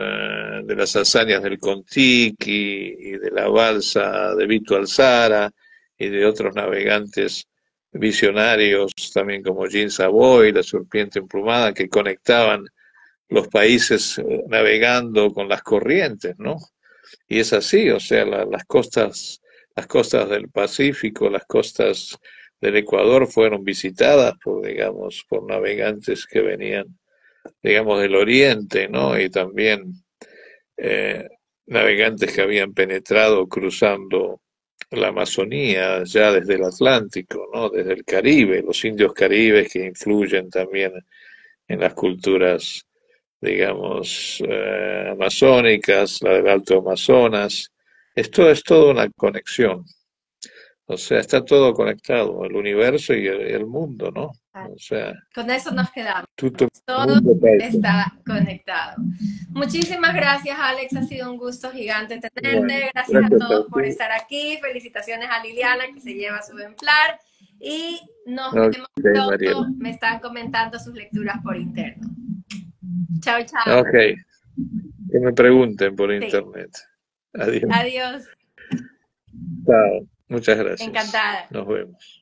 de las hazañas del Kon-Tiki y de la balsa de Vito Alzara y de otros navegantes visionarios, también como Jean Savoy, la serpiente emplumada, que conectaban los países navegando con las corrientes, ¿no? Y es así, o sea, las costas del Pacífico, las costas del Ecuador fueron visitadas por, digamos, por navegantes que venían, digamos, del Oriente, ¿no? Y también eh, navegantes que habían penetrado cruzando la Amazonía ya desde el Atlántico, ¿no? Desde el Caribe, los indios caribes que influyen también en las culturas, digamos, amazónicas, la del Alto Amazonas. Esto es toda una conexión. O sea, está todo conectado, el universo y el mundo, ¿no? O sea, Con eso nos quedamos. tutto il Todo mondo pesa. está conectado. Muchísimas gracias, Alex. Ha sido un gusto gigante Bueno, tenerte. Gracias a gracias todos a por ti. estar aquí. Felicitaciones a Liliana, que se lleva su ejemplar. Y nos vemos Ok, pronto. Mariela. Me están comentando sus lecturas por interno. Chao, chao. Ok, que me pregunten por Sí. internet. Adiós. Adiós. Chao. Muchas gracias. Encantada. Nos vemos.